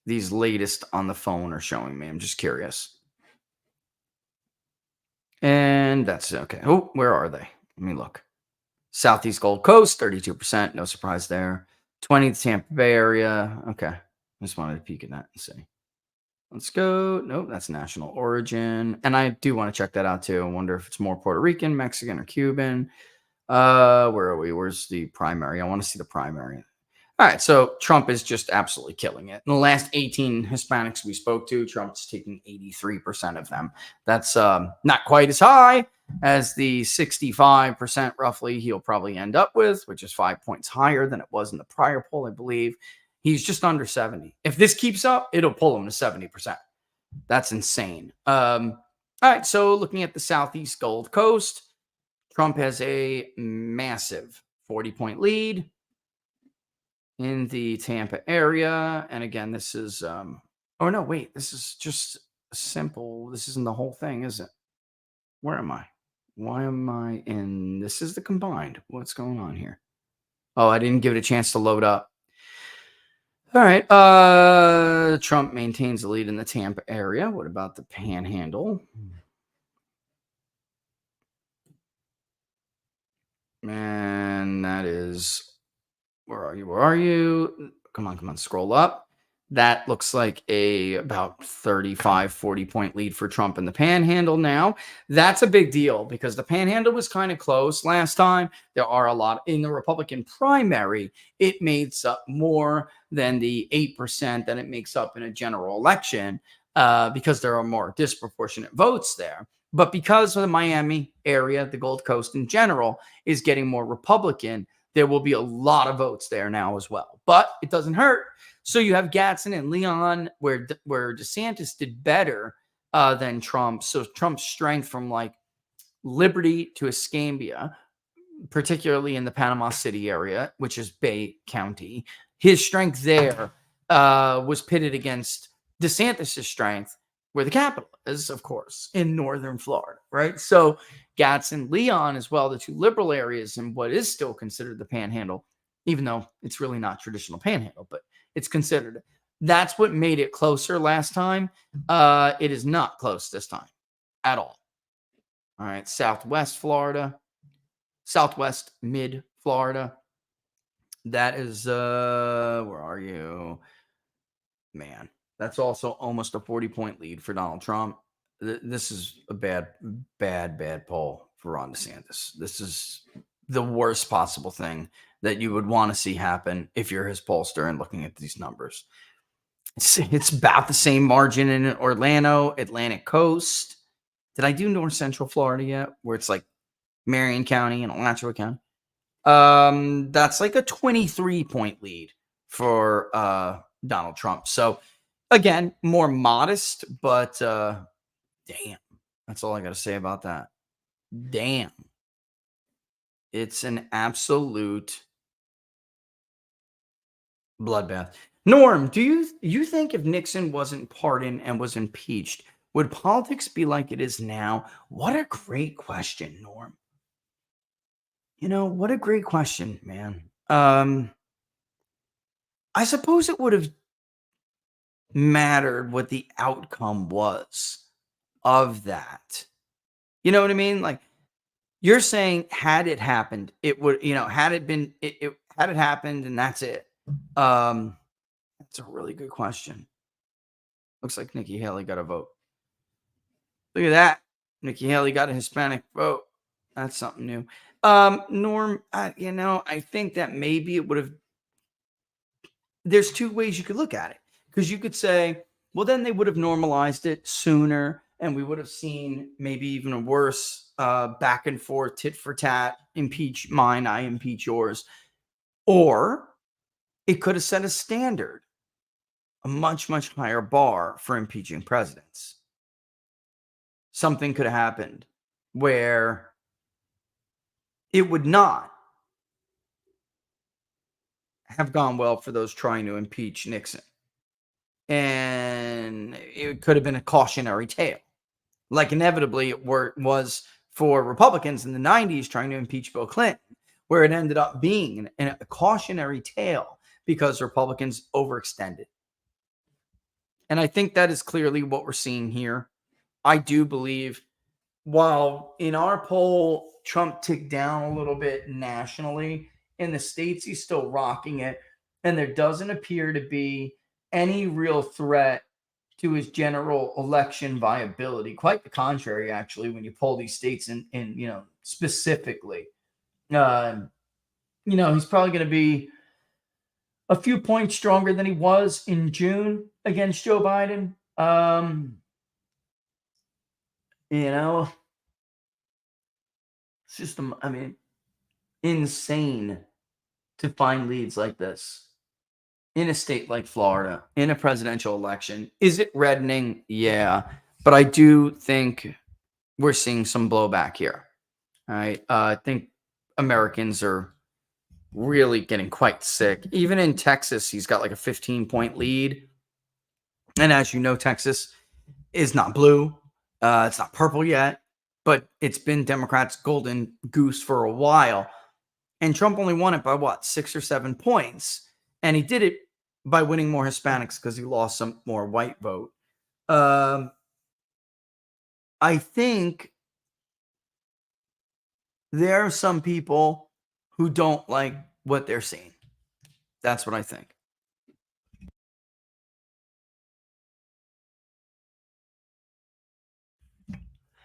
Speaker 1: these latest on the phone are showing me. I'm just curious. And that's okay. Oh, where are they? Let me look. Southeast Gold Coast, 32%. No surprise there. 20, the Tampa Bay area. Okay. I just wanted to peek at that and see. Let's go. Nope, that's national origin. And I do want to check that out too. I wonder if it's more Puerto Rican, Mexican, or Cuban. Where are we? Where's the primary? I want to see the primary. All right, so Trump is just absolutely killing it. In the last 18 Hispanics we spoke to, Trump's taking 83% of them. That's not quite as high as the 65% roughly he'll probably end up with, which is 5 points higher than it was in the prior poll, I believe. He's just under 70. If this keeps up, it'll pull him to 70%. That's insane. All right, so looking at the Southeast Gold Coast, Trump has a massive 40-point lead in the Tampa area. And again, this is, oh no, wait, this is just simple. This isn't the whole thing, is it? Where am I? Why am I in? This is the combined. What's going on here? Oh, I didn't give it a chance to load up. All right. Trump maintains the lead in the Tampa area. What about the Panhandle? And that is, where are you? Where are you? Come on, scroll up. That looks like about 35, 40-point lead for Trump in the Panhandle now. That's a big deal because the Panhandle was kind of close last time. There are a lot in the Republican primary. It makes up more than the 8% that it makes up in a general election because there are more disproportionate votes there. But because of the Miami area, the Gold Coast in general is getting more Republican, there will be a lot of votes there now as well. But it doesn't hurt. So you have Gadsden and Leon, where DeSantis did better than Trump. So Trump's strength from like Liberty to Escambia, particularly in the Panama City area, which is Bay County, his strength there was pitted against DeSantis' strength, where the capital is, of course, in northern Florida, right? So Gadsden, Leon as well, the two liberal areas in what is still considered the Panhandle, even though it's really not traditional Panhandle, but it's considered. That's what made it closer last time. It is not close this time at all. All right, Southwest Florida, Southwest mid Florida. That is, where are you? Man, that's also almost a 40-point lead for Donald Trump. This is a bad poll for Ron DeSantis. This is the worst possible thing that you would want to see happen if you're his pollster and looking at these numbers. It's about the same margin in Orlando, Atlantic Coast. Did I do North Central Florida yet? Where it's like Marion County and Alachua County. That's like a 23-point lead for Donald Trump. So again, more modest, but damn, that's all I got to say about that. Damn. It's an absolute bloodbath. Norm, do you think if Nixon wasn't pardoned and was impeached, would politics be like it is now? What a great question, Norm. You know, what a great question, man. I suppose it would have mattered what the outcome was of that. You know what I mean? Like, you're saying had it happened, it would, had it been, had it happened and that's it. That's a really good question. Looks like Nikki Haley got a vote. Look at that. Nikki Haley got a Hispanic vote. That's something new. Norm, I think that maybe it would have, there's two ways you could look at it. Because you could say, well, then they would have normalized it sooner, and we would have seen maybe even a worse back and forth, tit for tat, impeach mine, I impeach yours. Or it could have set a standard, a much, much higher bar for impeaching presidents. Something could have happened where it would not have gone well for those trying to impeach Nixon. And it could have been a cautionary tale. Like inevitably it was for Republicans in the 90s trying to impeach Bill Clinton, where it ended up being a cautionary tale because Republicans overextended. And I think that is clearly what we're seeing here. I do believe, while in our poll, Trump ticked down a little bit nationally, in the states, he's still rocking it. And there doesn't appear to be any real threat to his general election viability. Quite the contrary, actually, when you poll these states in specifically. He's probably going to be a few points stronger than he was in June against Joe Biden. It's just, insane to find leads like this in a state like Florida, in a presidential election. Is it reddening? Yeah. But I do think we're seeing some blowback here. All right. I think Americans are really getting quite sick. Even in Texas, he's got like a 15-point lead. And as you know, Texas is not blue. It's not purple yet, but it's been Democrats' golden goose for a while. And Trump only won it by 6 or 7 points. And he did it by winning more Hispanics because he lost some more white vote. I think there are some people who don't like what they're seeing. That's what I think.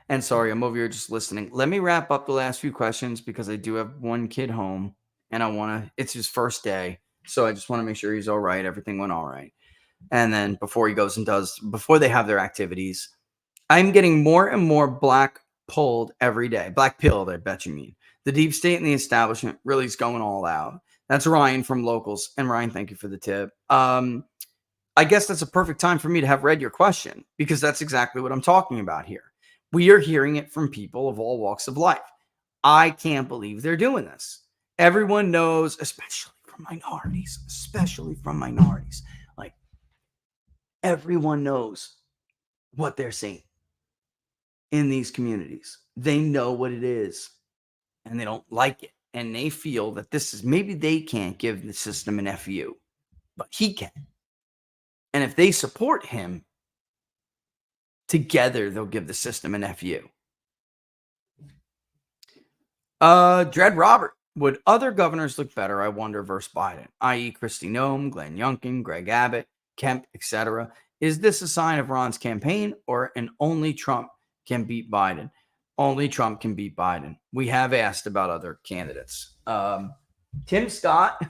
Speaker 1: And sorry, I'm over here just listening. Let me wrap up the last few questions because I do have one kid home and it's his first day. So I just want to make sure he's all right. Everything went all right. And then before they have their activities, I'm getting more and more black pilled every day. Black pilled, I bet you mean. The deep state and the establishment really is going all out. That's Ryan from Locals. And Ryan, thank you for the tip. I guess that's a perfect time for me to have read your question because that's exactly what I'm talking about here. We are hearing it from people of all walks of life. I can't believe they're doing this. Everyone knows, especially from minorities. Like, everyone knows what they're seeing in these communities. They know what it is, and they don't like it. And they feel that maybe they can't give the system an FU, but he can. And if they support him, together they'll give the system an FU. Dread Robert, would other governors look better, I wonder, versus Biden, i.e. Kristi Noem, Glenn Youngkin, Greg Abbott, Kemp, etc.? Is this a sign of Ron's campaign or an only Trump can beat Biden? Only Trump can beat Biden. We have asked about other candidates. Tim Scott,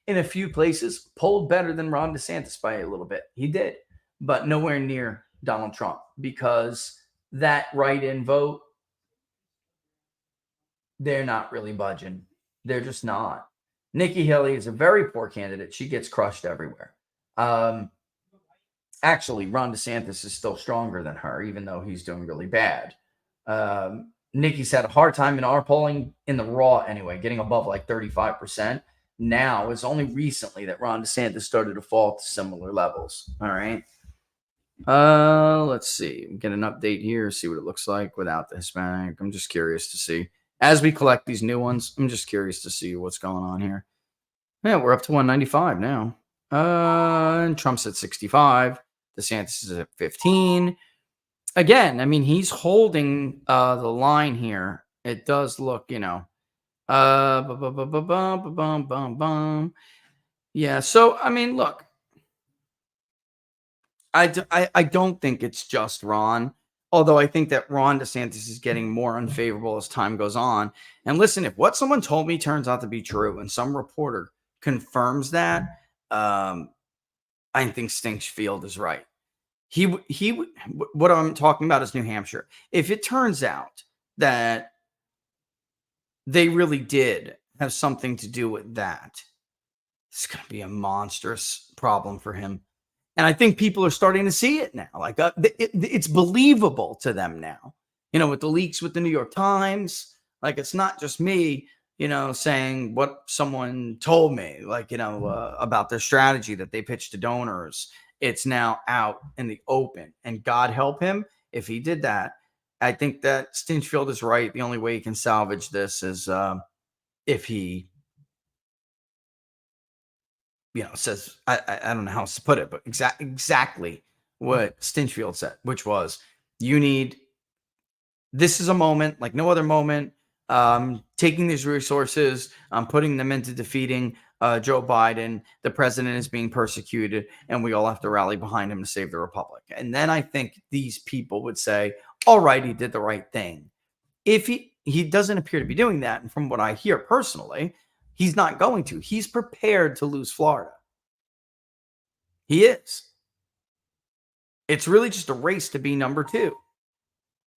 Speaker 1: in a few places, polled better than Ron DeSantis by a little bit. He did, but nowhere near Donald Trump because that write-in vote, they're not really budging. They're just not. Nikki Haley is a very poor candidate. She gets crushed everywhere. Actually, Ron DeSantis is still stronger than her, even though he's doing really bad. Nikki's had a hard time in our polling, in the raw anyway, getting above like 35%. Now, it's only recently that Ron DeSantis started to fall to similar levels. All right. Let's see. Get an update here, see what it looks like without the Hispanic. I'm just curious to see. As we collect these new ones, I'm just curious to see what's going on here. Yeah, we're up to 195 now. And Trump's at 65. DeSantis is at 15. Again, I mean, he's holding the line here. It does look, yeah. So I mean, look, I don't think it's just Ron, although I think that Ron DeSantis is getting more unfavorable as time goes on. And listen, if what someone told me turns out to be true and some reporter confirms that, I think Stinchfield is right. What I'm talking about is New Hampshire. If it turns out that they really did have something to do with that, it's going to be a monstrous problem for him. And I think people are starting to see it now. Like it's believable to them now, with the leaks with the New York Times. Like it's not just me, saying what someone told me, like, about their strategy that they pitched to donors. It's now out in the open, and God help him if he did that. I think that Stinchfield is right. The only way he can salvage this is if he, says, I don't know how else to put it, but exactly what Stinchfield said, which was, this is a moment like no other moment. Taking these resources, putting them into defeating Joe Biden. The president is being persecuted, and we all have to rally behind him to save the republic. And then I think these people would say, all right, he did the right thing. If he doesn't appear to be doing that, and from what I hear personally, he's not going to. He's prepared to lose Florida. He is. It's really just a race to be number 2.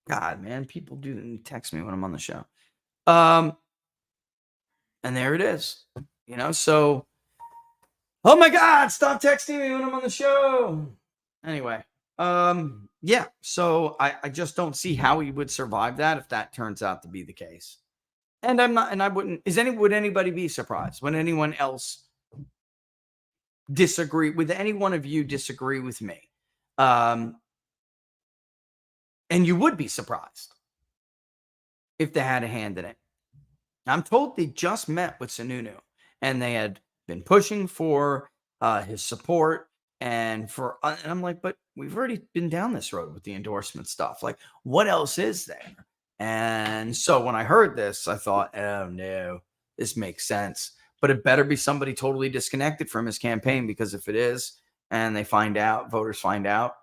Speaker 1: God, man, people do text me when I'm on the show. And there it is. So, oh my God, stop texting me when I'm on the show. Anyway, yeah, so I just don't see how he would survive that if that turns out to be the case. And I wouldn't, would anybody be surprised? Would anyone else disagree? Would any one of you disagree with me? And you would be surprised if they had a hand in it. I'm told they just met with Sununu, and they had been pushing for his support and I'm like, but we've already been down this road with the endorsement stuff. Like, what else is there? And so when I heard this, I thought, oh no, this makes sense. But it better be somebody totally disconnected from his campaign, because if it is, and they find out, voters find out.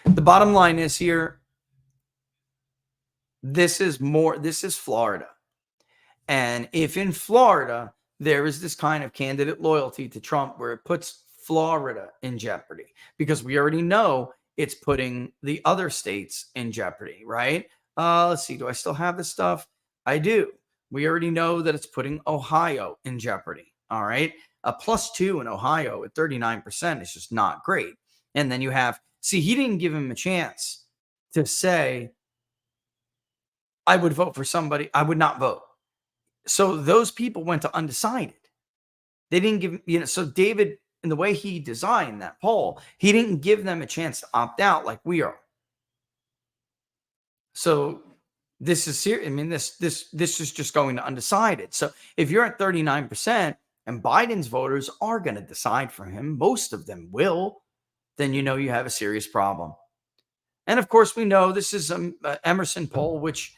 Speaker 1: The bottom line is here, this is Florida. And if in Florida there is this kind of candidate loyalty to Trump where it puts Florida in jeopardy, because we already know it's putting the other states in jeopardy, right? Let's see. Do I still have this stuff? I do. We already know that it's putting Ohio in jeopardy. All right. A +2 in Ohio at 39% is just not great. And then you have, he didn't give him a chance to say, I would vote for somebody. I would not vote. So those people went to undecided. They didn't give, so David, in the way he designed that poll, he didn't give them a chance to opt out like we are. So this is serious. I mean, this is just going to undecided. So if you're at 39% and Biden's voters are going to decide for him, most of them will, then you have a serious problem. And of course, we know this is an Emerson poll, which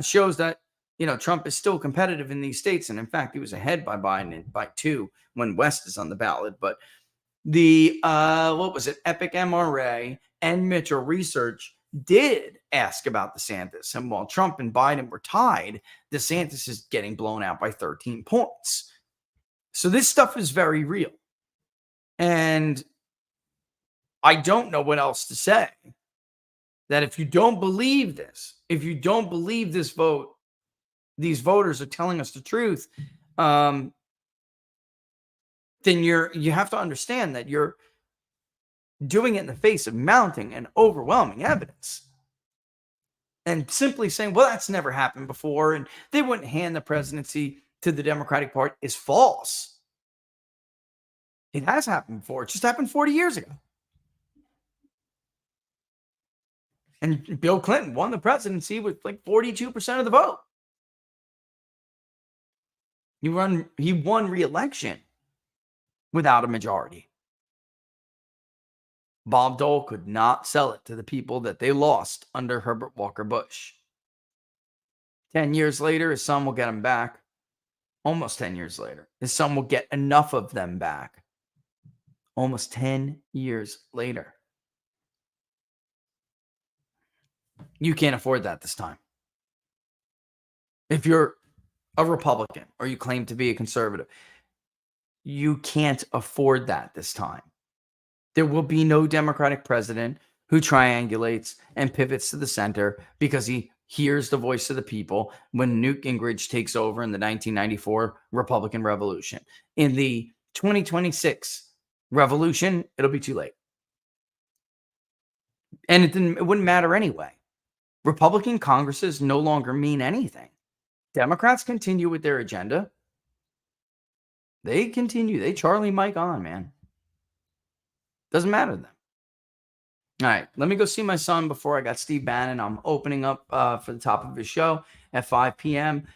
Speaker 1: shows that Trump is still competitive in these states. And in fact, he was ahead by Biden by 2 when West is on the ballot. But the, Epic MRA and Mitchell Research did ask about DeSantis. And while Trump and Biden were tied, DeSantis is getting blown out by 13 points. So this stuff is very real. And I don't know what else to say. That if you don't believe this, if you don't believe this vote, these voters are telling us the truth, then you have to understand that you're doing it in the face of mounting and overwhelming evidence. And simply saying, well, that's never happened before, and they wouldn't hand the presidency to the Democratic Party, is false. It has happened before. It just happened 40 years ago. And Bill Clinton won the presidency with like 42% of the vote. He won re-election without a majority. Bob Dole could not sell it to the people that they lost under Herbert Walker Bush. 10 years later, his son will get them back. Almost 10 years later, his son will get enough of them back. Almost 10 years later. You can't afford that this time. If you're a Republican or you claim to be a conservative, You can't afford that this time. There will be no Democratic president who triangulates and pivots to the center because he hears the voice of the people when Newt Gingrich takes over in the 1994 Republican Revolution. In the 2026 revolution, it'll be too late. And it wouldn't matter anyway. Republican Congresses no longer mean anything. Democrats continue with their agenda. They continue. They Charlie Mike on, man. Doesn't matter to them. All right, let me go see my son before I got Steve Bannon. I'm opening up for the top of his show at 5 p.m.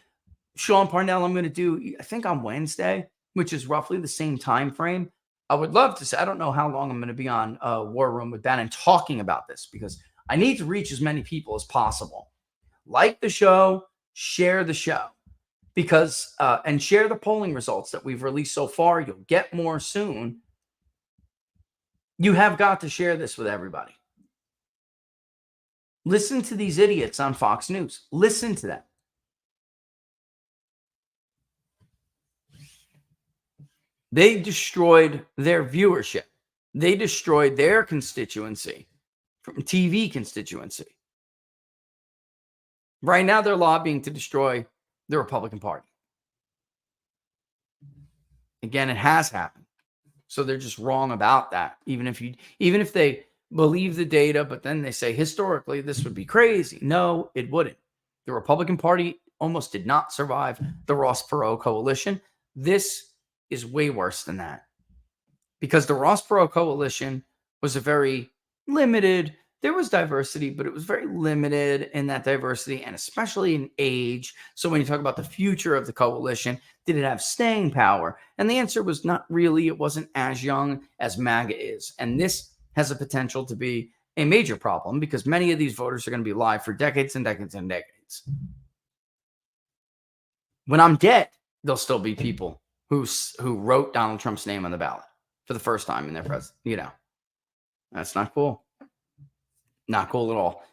Speaker 1: Sean Parnell, I'm going to do, I think on Wednesday, which is roughly the same time frame. I would love to say, I don't know how long I'm going to be on War Room with Bannon talking about this because I need to reach as many people as possible. Like the show, share the show. Because, and share the polling results that we've released so far. You'll get more soon. You have got to share this with everybody. Listen to these idiots on Fox News. Listen to them. They destroyed their viewership. They destroyed their constituency from TV constituency. Right now, they're lobbying to destroy the Republican Party. Again, it has happened. So they're just wrong about that. Even if they believe the data, but then they say historically this would be crazy. No, it wouldn't. The Republican Party almost did not survive the Ross Perot coalition. This is way worse than that. Because the Ross Perot coalition was a very limited, there was diversity, but it was very limited in that diversity and especially in age. So when you talk about the future of the coalition, did it have staying power? And the answer was not really. It wasn't as young as MAGA is. And this has a potential to be a major problem because many of these voters are going to be alive for decades and decades and decades. When I'm dead, there'll still be people who wrote Donald Trump's name on the ballot for the first time in their president. That's not cool. Not cool at all.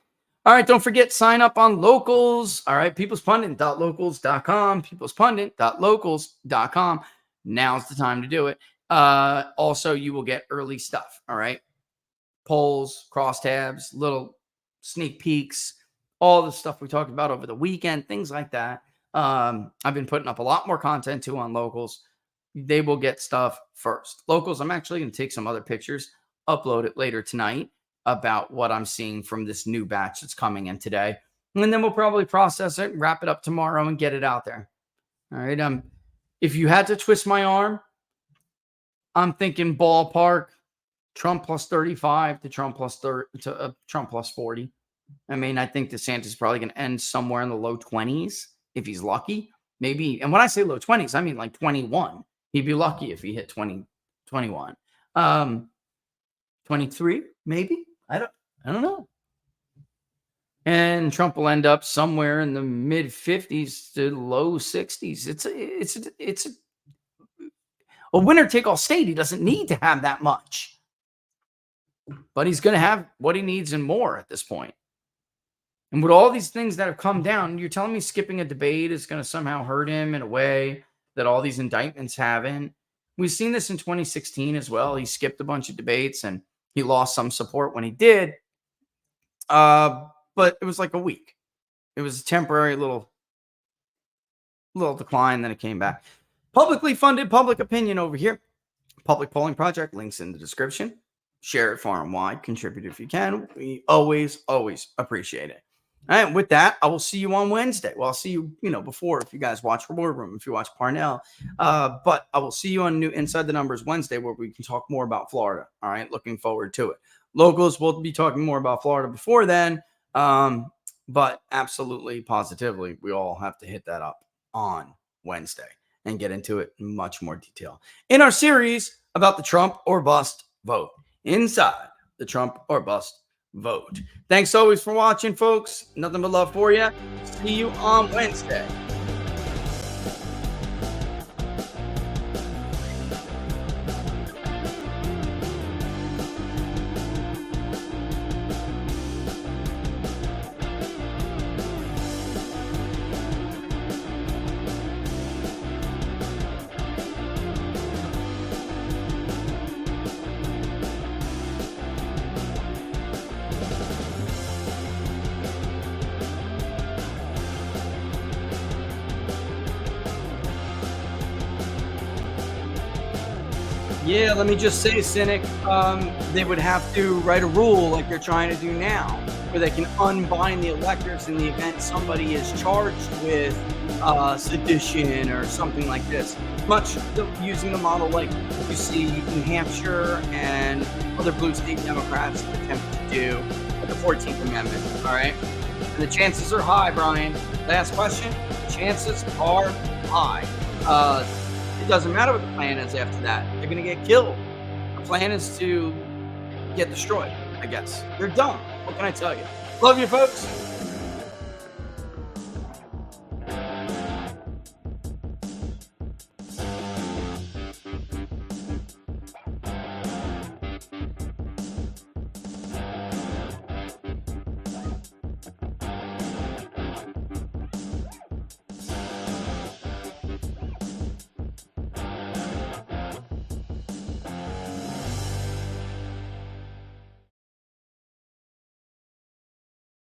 Speaker 1: All right, don't forget, sign up on Locals. All right, peoplespundit.locals.com, peoplespundit.locals.com. Now's the time to do it. Also, you will get early stuff, all right? Polls, crosstabs, little sneak peeks, all the stuff we talked about over the weekend, things like that. I've been putting up a lot more content, too, on Locals. They will get stuff first. Locals, I'm actually going to take some other pictures, upload it later tonight, about what I'm seeing from this new batch that's coming in today. And then we'll probably process it, wrap it up tomorrow, and get it out there. All right. If you had to twist my arm, I'm thinking ballpark Trump plus 35 to Trump plus 30 to Trump plus 40. I mean, I think DeSantis is probably going to end somewhere in the low 20s if he's lucky. Maybe. And when I say low 20s, I mean like 21. He'd be lucky if he hit 20, 21. 23, maybe. I don't know. And Trump will end up somewhere in the mid 50s to low 60s. It's a winner take all state. He doesn't need to have that much, but he's going to have what he needs and more at this point. And with all these things that have come down, you're telling me skipping a debate is going to somehow hurt him in a way that all these indictments haven't. We've seen this in 2016 as well. He skipped a bunch of debates and he lost some support when he did, but it was like a week. It was a temporary little decline, then it came back. Publicly funded public opinion over here. Public Polling Project, links in the description. Share it far and wide. Contribute if you can. We always, always appreciate it. All right, with that, I will see you on Wednesday. Well, I'll see you, before if you guys watch War Room, if you watch Parnell. But I will see you on New Inside the Numbers Wednesday where we can talk more about Florida. All right, looking forward to it. Locals, we'll be talking more about Florida before then. But absolutely, positively, we all have to hit that up on Wednesday and get into it in much more detail. In our series about the Trump or bust vote. Inside the Trump or bust vote. Thanks always for watching, folks. Nothing but love for you. See you on Wednesday. Yeah, let me just say, Cynic, they would have to write a rule like they're trying to do now, where they can unbind the electors in the event somebody is charged with sedition or something like this. Much using the model like you see New Hampshire and other blue state Democrats attempt to do with the 14th Amendment, all right? And the chances are high, Brian. Last question. Chances are high. It doesn't matter what the plan is after that. They're going to get killed. The plan is to get destroyed, I guess. They're dumb. What can I tell you? Love you, folks.